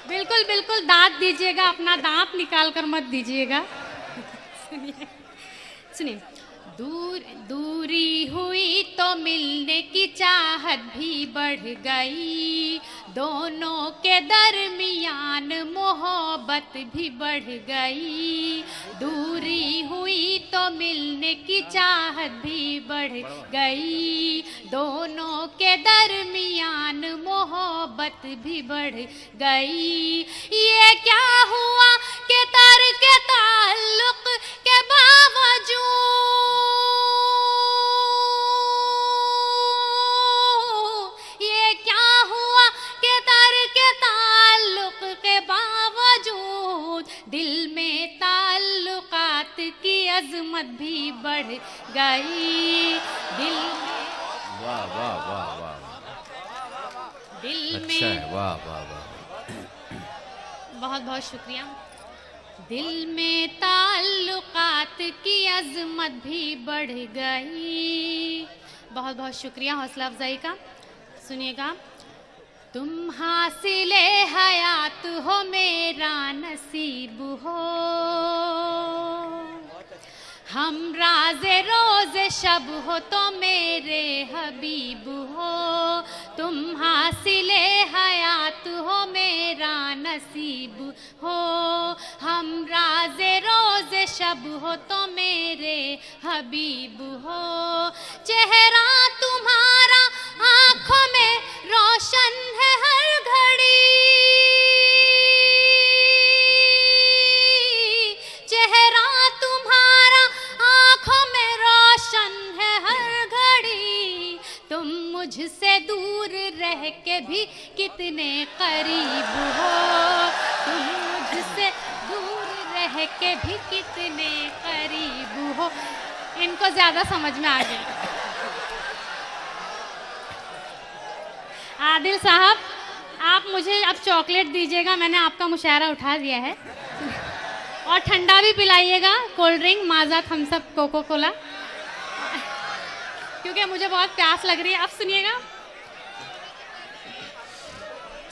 बिल्कुल बिल्कुल दाद दीजिएगा, अपना दांत निकाल कर मत दीजिएगा। सुनिए सुनिए। दूरी हुई तो मिलने की चाहत भी बढ़ गई, दोनों के दरमियान मोहब्बत भी बढ़ गई। दूरी हुई तो मिलने की चाहत भी बढ़ गई, दोनों के दरमियान मोहब्बत भी बढ़ गई। ये क्या हुआ कि तर्क ताल्लुक के बावजूद, ये क्या हुआ कि तर्क ताल्लुक के बावजूद दिल में ताल्लुकात की अजमत भी बढ़ गई। दिल में वाह वाह वाह वाह, दिल अच्छा में है, वाह वाह वाह। बहुत बहुत शुक्रिया। दिल में ताल्लुकात की अजमत भी बढ़ गई। बहुत बहुत शुक्रिया हौसला अफजाई का। सुनिएगा। तुम हासिले हयात हो मेरा नसीब हो, हम राज़े रोज़े शब हो तो मेरे हबीब हो। तुम हासिले हयात हो मेरा नसीब हो, हम राज़े रोज़े शब हो तो मेरे हबीब हो। चेहरा तुम्हारा आँखों में रोशन है हर घड़ी, चेहरा तुम्हारा आँखों में रोशन है हर घड़ी। तुम मुझसे दूर रह के भी कितने करीब हो, तुम मुझसे दूर रह के भी कितने करीब हो। इनको ज्यादा समझ में आ गया। आदिल साहब, आप मुझे अब चॉकलेट दीजिएगा, मैंने आपका मुशायरा उठा दिया है। और ठंडा भी पिलाइएगा, कोल्ड ड्रिंक, माजा, थम्स अप, कोको कोला, क्योंकि मुझे बहुत प्यास लग रही है। अब सुनिएगा,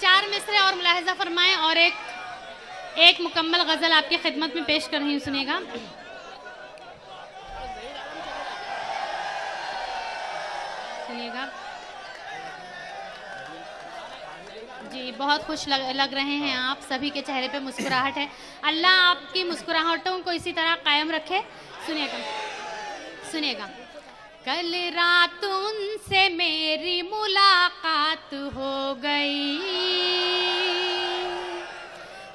4 मिसरे और मुलाहिजा फरमाएं और एक मुकम्मल गजल आपकी खिदमत में पेश कर रही हूँ, सुनिएगा। सुनिएगा जी, बहुत खुश लग रहे हैं आप, सभी के चेहरे पे मुस्कुराहट है। अल्लाह आपकी मुस्कुराहटों को इसी तरह कायम रखे। सुनिएगा, सुनिएगा। कल रात उनसे मेरी मुलाकात हो गई,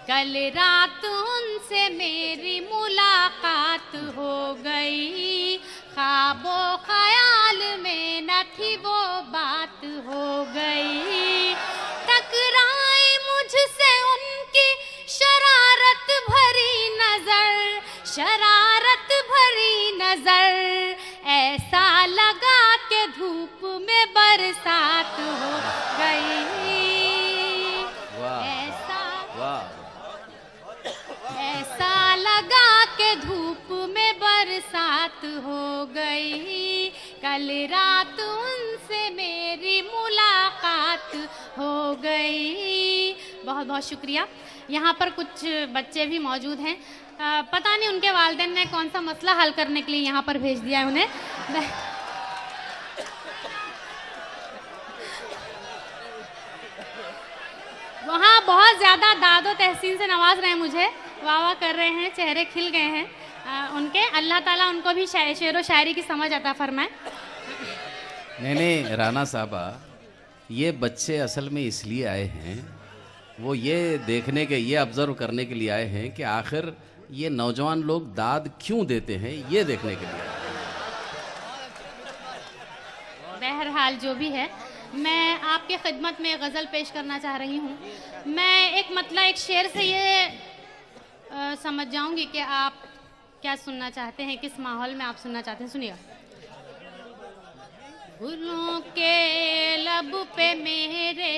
कल रात उनसे मेरी मुलाकात हो गई, ख्वाबो ख्याल में न थी वो बात हो गई, टकराई मुझसे उनकी शरारत भरी नजर, शरारत भरी नजर, ऐसा लगा के धूप में बरसात हो गई, ऐसा लगा के धूप में बरसात हो गई, कल रात उनसे मेरी मुलाकात हो गई। बहुत बहुत शुक्रिया। यहाँ पर कुछ बच्चे भी मौजूद हैं, पता नहीं उनके वालिदैन ने कौन सा मसला हल करने के लिए यहाँ पर भेज दिया है उन्हें। वहाँ बहुत ज़्यादा दादो तहसीन से नवाज रहे हैं मुझे, वाह वाह कर रहे हैं, चेहरे खिल गए हैं उनके। अल्लाह ताला उनको भी शेर व शायरी की समझ अता फरमाए। नहीं, राना साहबा, ये बच्चे असल में इसलिए आए हैं, वो ये देखने के, ये ऑब्जर्व करने के लिए आए हैं कि आखिर ये नौजवान लोग दाद क्यों देते हैं, ये देखने के लिए। बहरहाल जो भी है, मैं आपके खिदमत में गज़ल पेश करना चाह रही हूँ। मैं एक शेर से ये समझ जाऊंगी कि आप क्या सुनना चाहते हैं, किस माहौल में आप सुनना चाहते हैं। सुनिएगा। गुलों के लब पे मेरे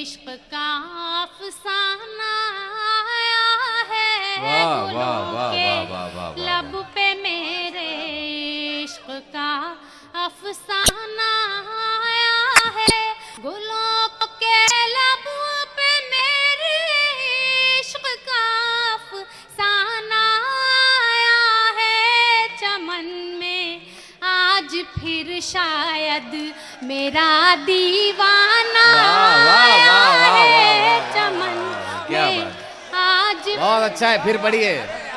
इश्क का अफसाना आया है, गुलों के लब पे मेरे इश्क का अफसाना आया है, गुलों के लब पे मेरे इश्क का अफसाना आया है, चमन में आज फिर शायद मेरा दीवाना आया है, चमन में आज। बहुत अच्छा है, फिर बढ़िए।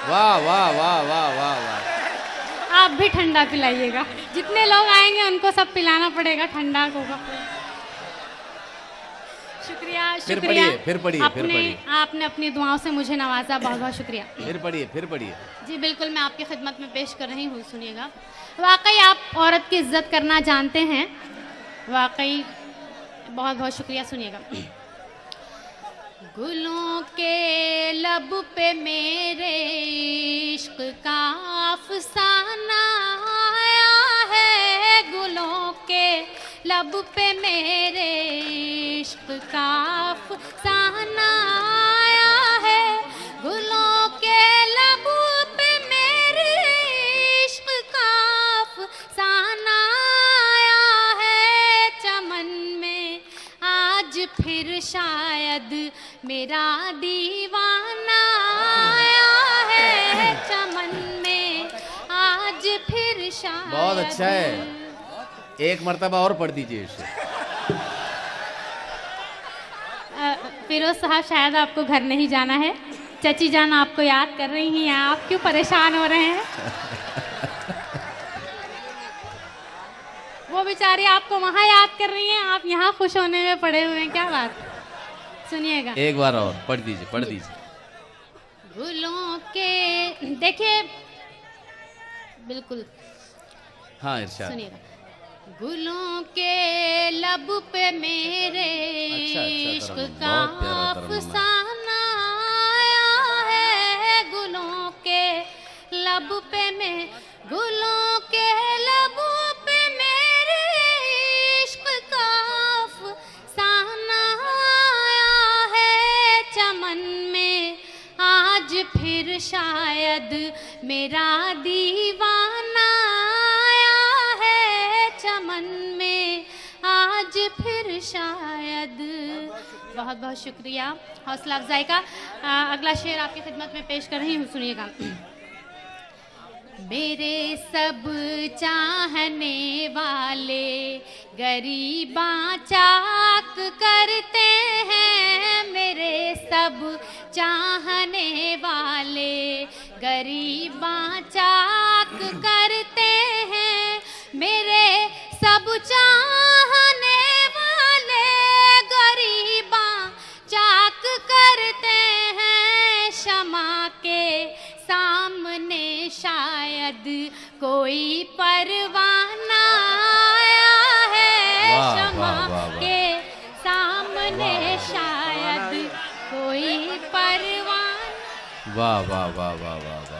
वाह वाह वाह वाह वाह वाह। आप भी ठंडा पिलाइएगा, जितने लोग आएंगे उनको सब पिलाना पड़ेगा ठंडा को। शुक्रिया, शुक्रिया। फिर पढ़िए। आपने अपनी दुआओं से मुझे नवाजा, बहुत बहुत शुक्रिया। फिर पढ़िए। जी बिल्कुल, मैं आपकी खिदमत में पेश कर रही हूँ, सुनिएगा। वाकई आप औरत की इज्जत करना जानते हैं, वाकई बहुत बहुत शुक्रिया। सुनिएगा। गुलों के लब पे मेरे इश्क का अफसाना आया है, गुलों के लब पे मेरे इश्क का अफसाना आया है, गुलों के लब पे मेरे इश्क का अफसाना आया है, चमन में आज फिर शायद मेरा दीवाना आया है, चमन में आज फिर शायद। बहुत अच्छा है, एक मर्तबा और पढ़ दीजिए इसे। फिरोज साहब, शायद आपको घर नहीं जाना है, चची जान आपको याद कर रही हैं, आप क्यों परेशान हो रहे हैं? वो बेचारी आपको वहाँ याद कर रही हैं, आप यहाँ खुश होने में पड़े हुए हैं, क्या बात। सुनिएगा, एक बार और पढ़ दीजिए। गुलों के, देखिए बिल्कुल, हाँ इरशाद। सुनिएगा। गुलों के लब पे मेरे इश्क का अफसाना आया है, गुलों के लब लब पे मैं गुलों के लबों पे मेरे इश्क का अफसाना आया है चमन में आज फिर शायद मेरा दीवाना आया है चमन में आज फिर शायद। बहुत बहुत शुक्रिया हौसला अफजाई का। अगला शेर आपकी खिदमत में पेश कर रही हूँ, सुनिएगा। मेरे सब चाहने वाले गरीबा चाक करते हैं, मेरे सब चाहने वाले गरीबा चाक करते हैं, मेरे सब चाहने वाले गरीबा चाक करते हैं, क्षमा के सामने शायद कोई परवाना आया है, क्षमा के सामने शायद कोई परवाना। वाह वाह वाह वाह वाह वाह।